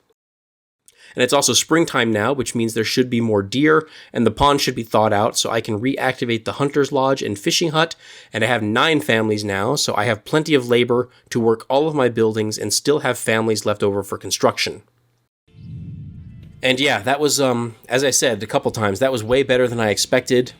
And it's also springtime now, which means there should be more deer, and the pond should be thawed out, so I can reactivate the Hunter's Lodge and Fishing Hut, and I have 9 families now, so I have plenty of labor to work all of my buildings and still have families left over for construction. And yeah, that was, as I said a couple times, that was way better than I expected.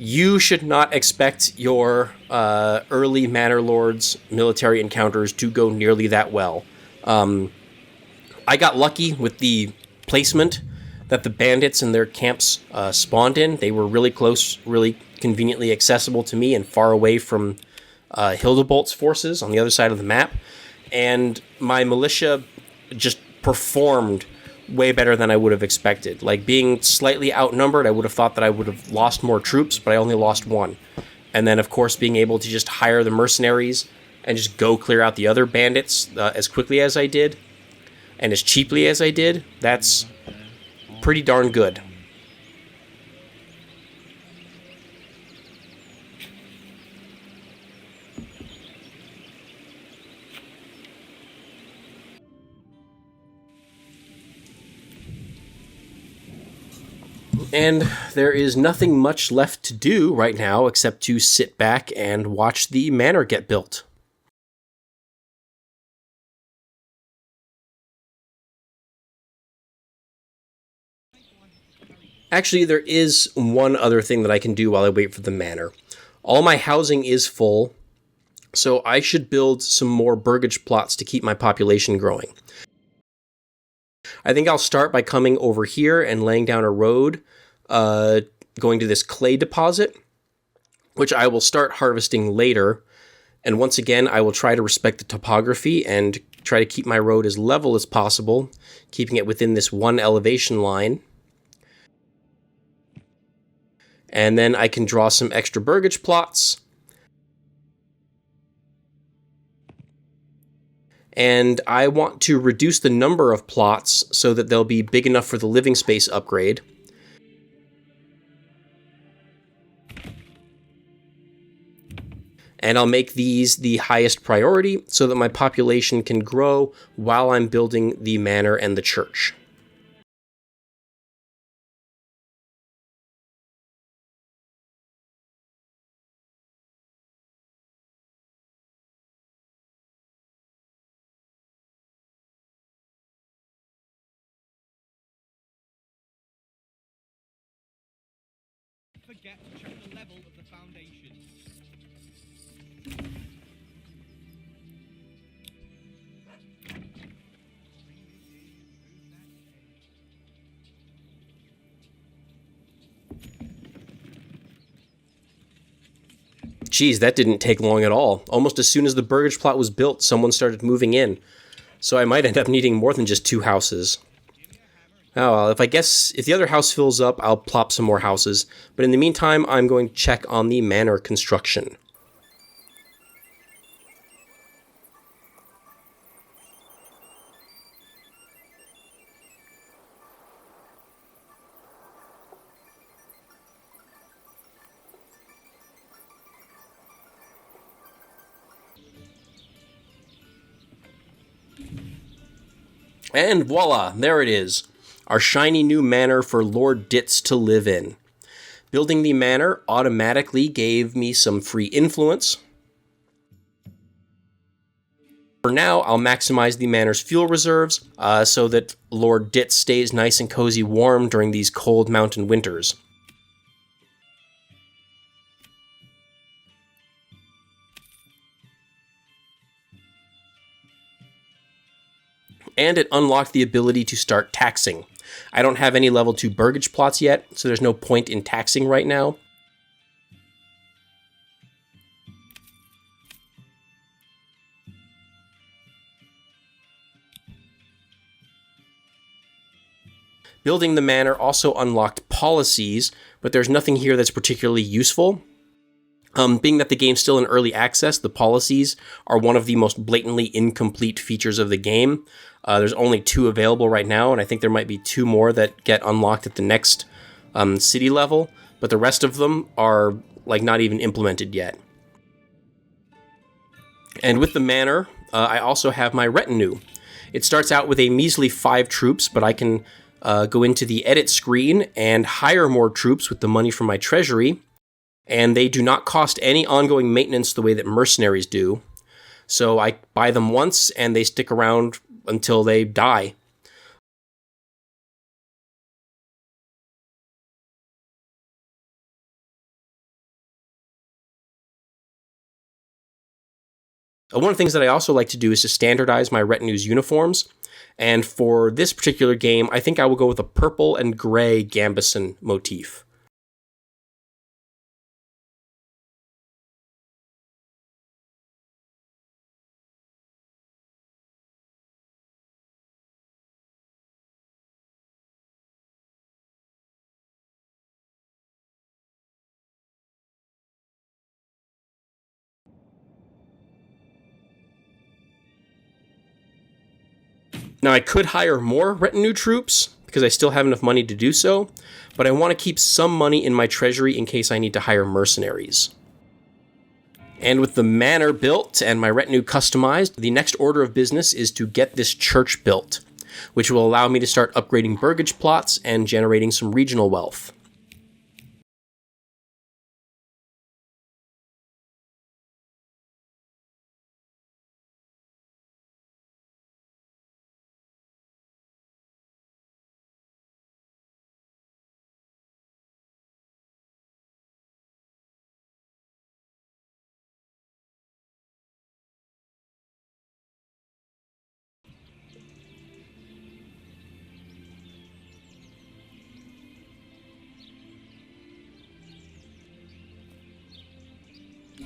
You should not expect your early Manor Lords military encounters to go nearly that well. I got lucky with the placement that the bandits and their camps spawned in. They were really close, really conveniently accessible to me and far away from Hildebolt's forces on the other side of the map. And my militia just performed way better than I would have expected. Like, being slightly outnumbered, I would have thought that I would have lost more troops, but I only lost one. And then, of course, being able to just hire the mercenaries and just go clear out the other bandits as quickly as I did, and as cheaply as I did, that's pretty darn good. And there is nothing much left to do right now except to sit back and watch the manor get built. Actually, there is one other thing that I can do while I wait for the manor. All my housing is full, so I should build some more Burgage plots to keep my population growing. I think I'll start by coming over here and laying down a road going to this clay deposit, which I will start harvesting later. And once again, I will try to respect the topography and try to keep my road as level as possible, keeping it within this one elevation line. And then I can draw some extra Burgage plots. And I want to reduce the number of plots so that they'll be big enough for the living space upgrade. And I'll make these the highest priority so that my population can grow while I'm building the manor and the church. Forget to check the level of the foundation. Geez, that didn't take long at all. Almost as soon as the Burgage plot was built, someone started moving in. So I might end up needing more than just 2 houses. Oh, well, if the other house fills up, I'll plop some more houses. But in the meantime, I'm going to check on the manor construction. And voila, there it is. Our shiny new manor for Lord Ditz to live in. Building the manor automatically gave me some free influence. For now, I'll maximize the manor's fuel reserves so that Lord Ditz stays nice and cozy warm during these cold mountain winters. And it unlocked the ability to start taxing. I don't have any level 2 Burgage plots yet, so there's no point in taxing right now. Building the manor also unlocked policies, but there's nothing here that's particularly useful. Being that the game's still in early access, the policies are one of the most blatantly incomplete features of the game. There's only 2 available right now, and I think there might be 2 more that get unlocked at the next city level, but the rest of them are not even implemented yet. And with the manor, I also have my retinue. It starts out with a measly 5 troops, but I can go into the edit screen and hire more troops with the money from my treasury. And they do not cost any ongoing maintenance the way that mercenaries do. So I buy them once, and they stick around until they die. One of the things that I also like to do is to standardize my retinue's uniforms. And for this particular game, I think I will go with a purple and gray gambeson motif. Now, I could hire more retinue troops, because I still have enough money to do so, but I want to keep some money in my treasury in case I need to hire mercenaries. And with the manor built and my retinue customized, the next order of business is to get this church built, which will allow me to start upgrading Burgage plots and generating some regional wealth.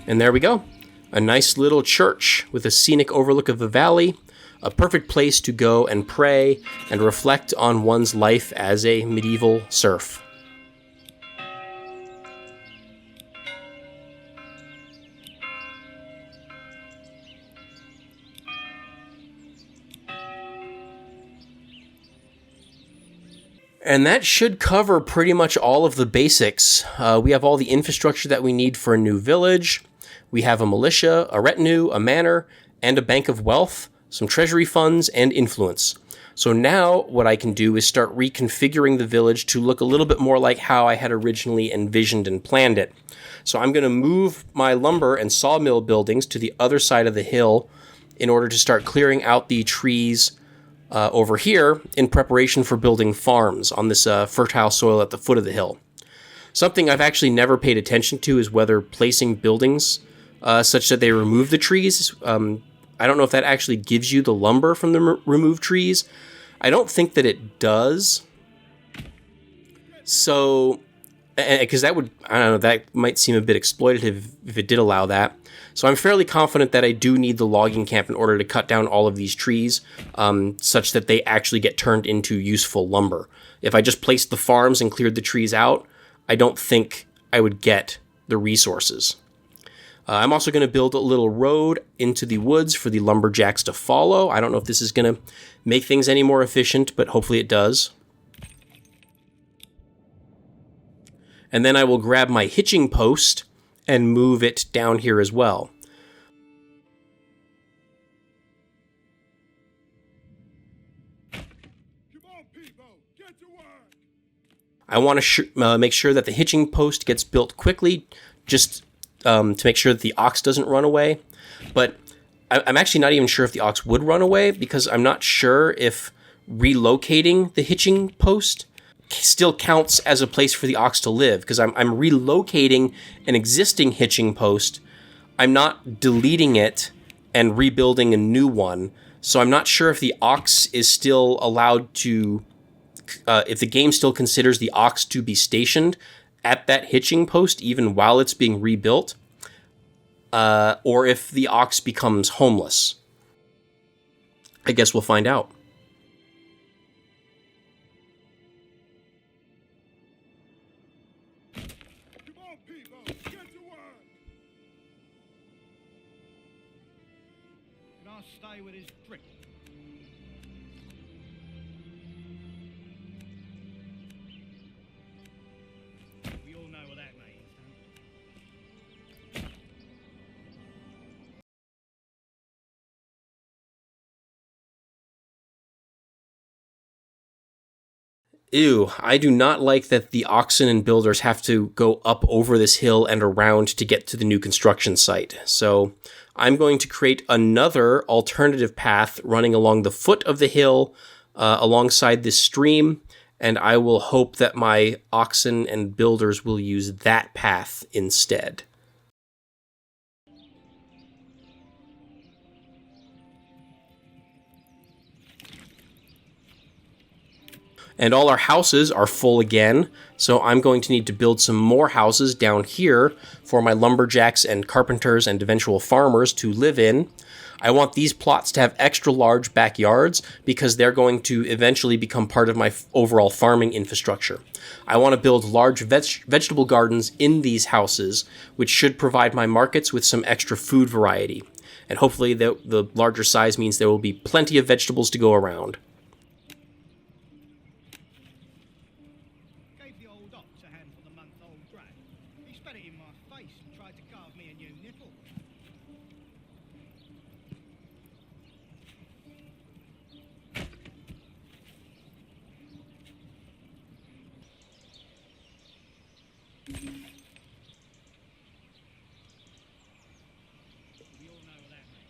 And there we go. A nice little church with a scenic overlook of the valley, a perfect place to go and pray and reflect on one's life as a medieval serf. And that should cover pretty much all of the basics. We have all the infrastructure that we need for a new village. We have a militia, a retinue, a manor, and a bank of wealth, some treasury funds, and influence. So now what I can do is start reconfiguring the village to look a little bit more like how I had originally envisioned and planned it. So I'm going to move my lumber and sawmill buildings to the other side of the hill in order to start clearing out the trees over here in preparation for building farms on this fertile soil at the foot of the hill. Something I've actually never paid attention to is whether placing buildings such that they remove the trees. I don't know if that actually gives you the lumber from the removed trees. I don't think that it does. So, because that would, I don't know, that might seem a bit exploitative if it did allow that. So I'm fairly confident that I do need the logging camp in order to cut down all of these trees, such that they actually get turned into useful lumber. If I just placed the farms and cleared the trees out, I don't think I would get the resources. I'm also going to build a little road into the woods for the lumberjacks to follow. I don't know if this is going to make things any more efficient, but hopefully it does. And then I will grab my hitching post and move it down here as well. Come on, people, get to work. I want to make sure that the hitching post gets built quickly, just to make sure that the ox doesn't run away. But I'm actually not even sure if the ox would run away, because I'm not sure if relocating the hitching post still counts as a place for the ox to live, because I'm relocating an existing hitching post. I'm not deleting it and rebuilding a new one. So I'm not sure if the ox is still allowed to, if the game still considers the ox to be stationed at that hitching post even while it's being rebuilt, or if the ox becomes homeless. I guess we'll find out. Come on, people, get to work. Can I stay with his trick? We all know what that means, don't we? Ew, I do not like that the oxen and builders have to go up over this hill and around to get to the new construction site. So I'm going to create another alternative path running along the foot of the hill alongside this stream, and I will hope that my oxen and builders will use that path instead. And all our houses are full again, so I'm going to need to build some more houses down here for my lumberjacks and carpenters and eventual farmers to live in. I want these plots to have extra large backyards because they're going to eventually become part of my overall farming infrastructure. I want to build large vegetable gardens in these houses, which should provide my markets with some extra food variety. And hopefully the larger size means there will be plenty of vegetables to go around. Gave the old ox a hand for the month-old brat. He spat it in my face and tried to carve me a new nipple. We all know what that means.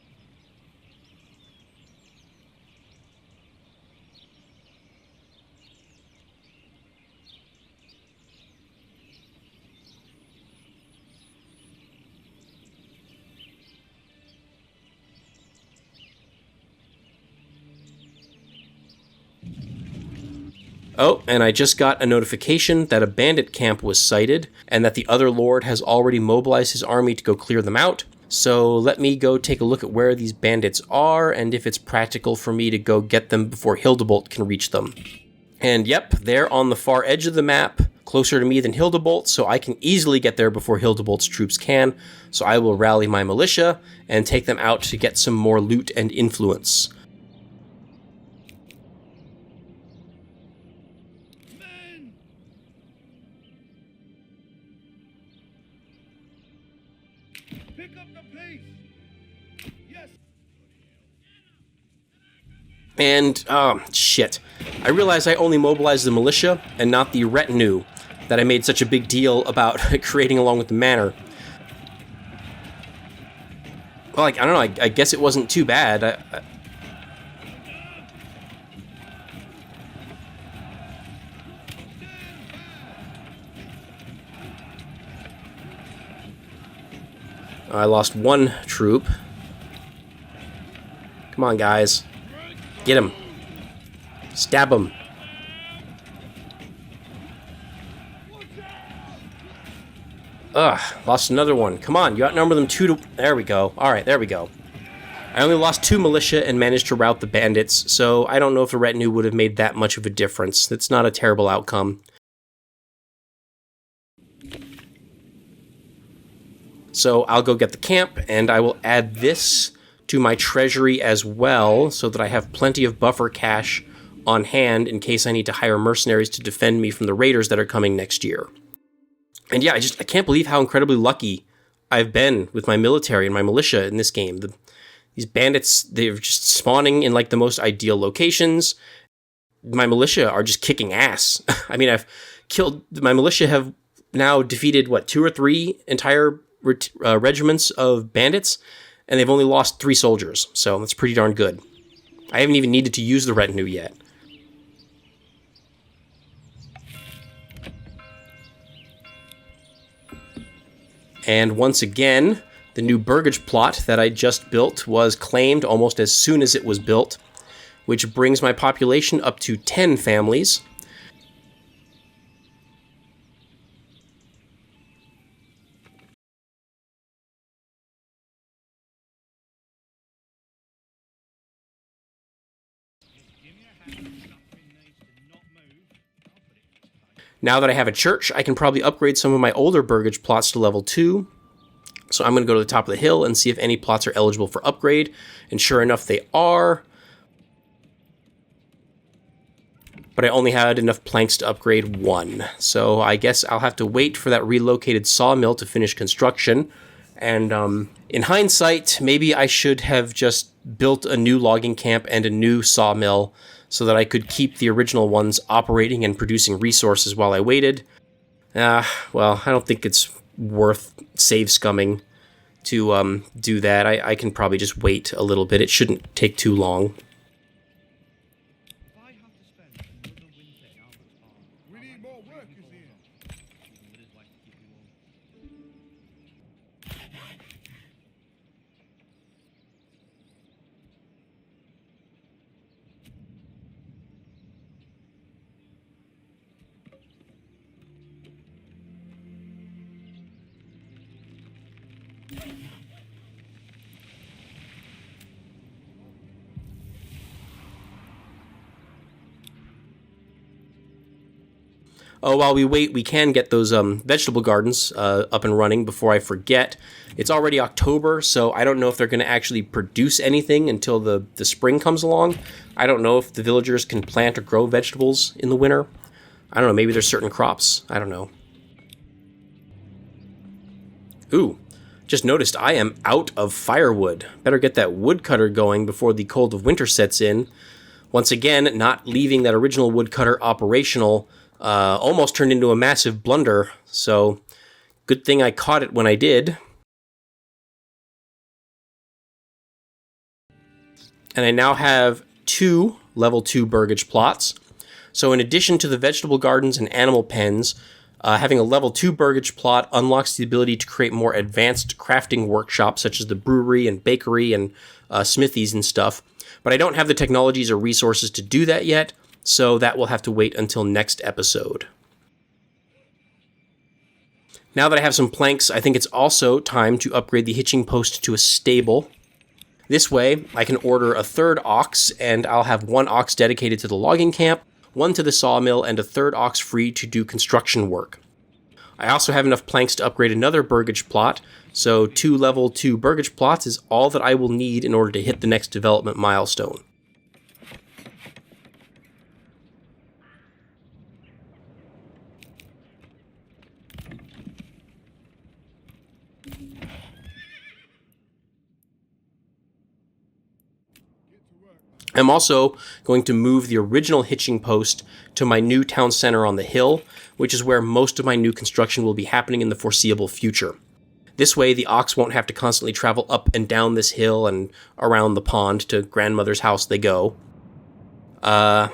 Oh, and I just got a notification that a bandit camp was sighted, and that the other lord has already mobilized his army to go clear them out. So let me go take a look at where these bandits are, and if it's practical for me to go get them before Hildebolt can reach them. And yep, they're on the far edge of the map, closer to me than Hildebolt, so I can easily get there before Hildebolt's troops can. So I will rally my militia and take them out to get some more loot and influence. Men! Pick up the pace! Yes! And, shit. I realize I only mobilized the militia and not the retinue that I made such a big deal about creating along with the manor. Well, I don't know, I guess it wasn't too bad. I lost one troop. Come on, guys. Get him. Stab him. Ugh, lost another one. Come on, you outnumber them 2 to... There we go. Alright, there we go. I only lost 2 militia and managed to rout the bandits, so I don't know if the retinue would have made that much of a difference. It's not a terrible outcome. So I'll go get the camp, and I will add this to my treasury as well, so that I have plenty of buffer cash on hand in case I need to hire mercenaries to defend me from the raiders that are coming next year. And yeah, I can't believe how incredibly lucky I've been with my military and my militia in this game. These bandits, they're just spawning in like the most ideal locations. My militia are just kicking ass. I mean, my militia have now defeated, 2 or 3 entire regiments of bandits, and they've only lost 3 soldiers, so that's pretty darn good. I haven't even needed to use the retinue yet. And once again, the new Burgage plot that I just built was claimed almost as soon as it was built, which brings my population up to 10 families. Now that I have a church, I can probably upgrade some of my older Burgage plots to level 2. So I'm going to go to the top of the hill and see if any plots are eligible for upgrade. And sure enough, they are. But I only had enough planks to upgrade 1. So I guess I'll have to wait for that relocated sawmill to finish construction. And in hindsight, maybe I should have just built a new logging camp and a new sawmill so that I could keep the original ones operating and producing resources while I waited. Well, I don't think it's worth save scumming to do that. I can probably just wait a little bit. It shouldn't take too long. We need more workers here. Oh, while we wait, we can get those vegetable gardens up and running before I forget. It's already October, so I don't know if they're going to actually produce anything until the spring comes along. I don't know if the villagers can plant or grow vegetables in the winter. I don't know, maybe there's certain crops. I don't know. Ooh, just noticed I am out of firewood. Better get that woodcutter going before the cold of winter sets in. Once again, not leaving that original woodcutter operational almost turned into a massive blunder, so good thing I caught it when I did. And I now have 2 level 2 Burgage plots. So in addition to the vegetable gardens and animal pens, having a level 2 Burgage plot unlocks the ability to create more advanced crafting workshops such as the brewery and bakery and smithies and stuff. But I don't have the technologies or resources to do that yet, so that will have to wait until next episode. Now that I have some planks, I think it's also time to upgrade the hitching post to a stable. This way, I can order a 3rd ox, and I'll have 1 ox dedicated to the logging camp, 1 to the sawmill, and a 3rd ox free to do construction work. I also have enough planks to upgrade another Burgage plot, so 2 level 2 Burgage plots is all that I will need in order to hit the next development milestone. I'm also going to move the original hitching post to my new town center on the hill, which is where most of my new construction will be happening in the foreseeable future. This way, the ox won't have to constantly travel up and down this hill and around the pond to grandmother's house they go. I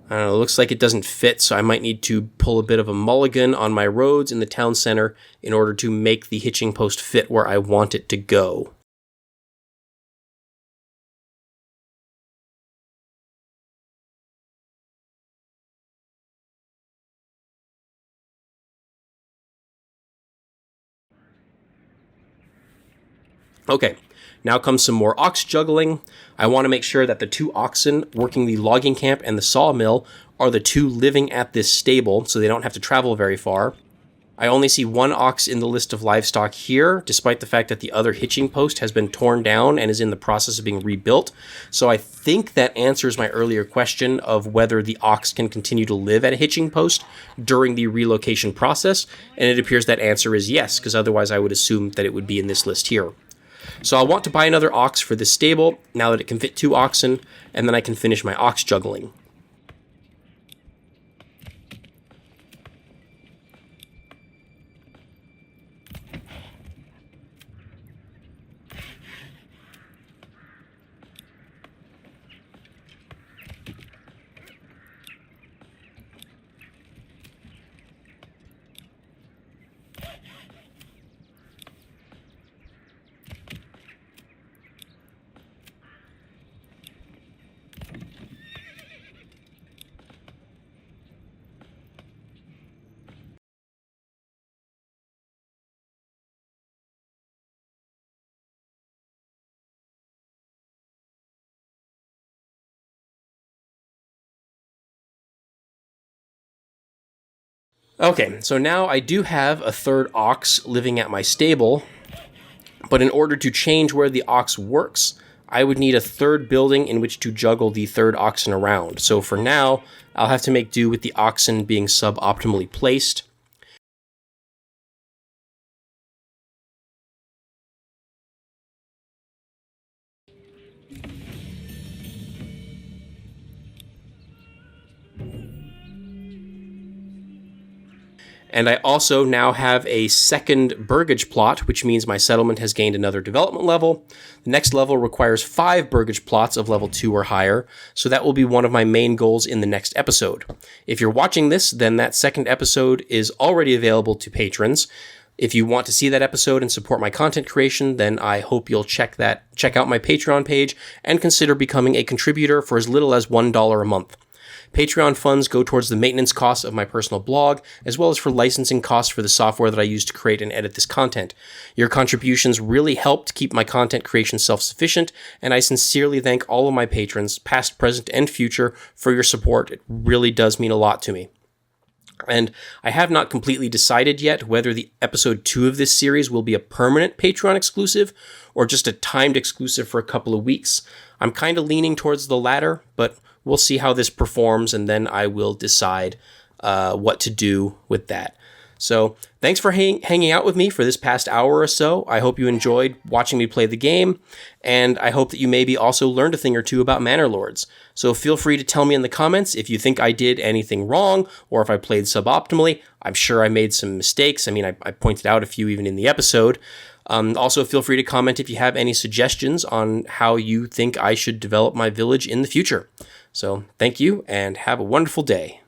don't know, it looks like it doesn't fit, so I might need to pull a bit of a mulligan on my roads in the town center in order to make the hitching post fit where I want it to go. Okay, now comes some more ox juggling. I want to make sure that the 2 oxen working the logging camp and the sawmill are the 2 living at this stable, so they don't have to travel very far. I only see 1 ox in the list of livestock here, despite the fact that the other hitching post has been torn down and is in the process of being rebuilt. So I think that answers my earlier question of whether the ox can continue to live at a hitching post during the relocation process, and it appears that answer is yes, because otherwise I would assume that it would be in this list here. So I'll want to buy another ox for this stable, now that it can fit 2 oxen, and then I can finish my ox juggling. Okay, so now I do have a 3rd ox living at my stable, but in order to change where the ox works, I would need a 3rd building in which to juggle the 3rd oxen around. So for now, I'll have to make do with the oxen being suboptimally placed. And I also now have a 2nd Burgage plot, which means my settlement has gained another development level. The next level requires 5 Burgage plots of level 2 or higher, so that will be one of my main goals in the next episode. If you're watching this, then that 2nd episode is already available to patrons. If you want to see that episode and support my content creation, then I hope you'll check out my Patreon page and consider becoming a contributor for as little as $1 a month. Patreon funds go towards the maintenance costs of my personal blog, as well as for licensing costs for the software that I use to create and edit this content. Your contributions really help to keep my content creation self-sufficient, and I sincerely thank all of my patrons, past, present, and future, for your support. It really does mean a lot to me. And I have not completely decided yet whether the episode 2 of this series will be a permanent Patreon exclusive or just a timed exclusive for a couple of weeks. I'm kind of leaning towards the latter, but we'll see how this performs, and then I will decide what to do with that. So thanks for hanging out with me for this past hour or so. I hope you enjoyed watching me play the game, and I hope that you maybe also learned a thing or two about Manor Lords. So feel free to tell me in the comments if you think I did anything wrong or if I played suboptimally. I'm sure I made some mistakes. I mean, I pointed out a few even in the episode. Also, feel free to comment if you have any suggestions on how you think I should develop my village in the future. So thank you, and have a wonderful day.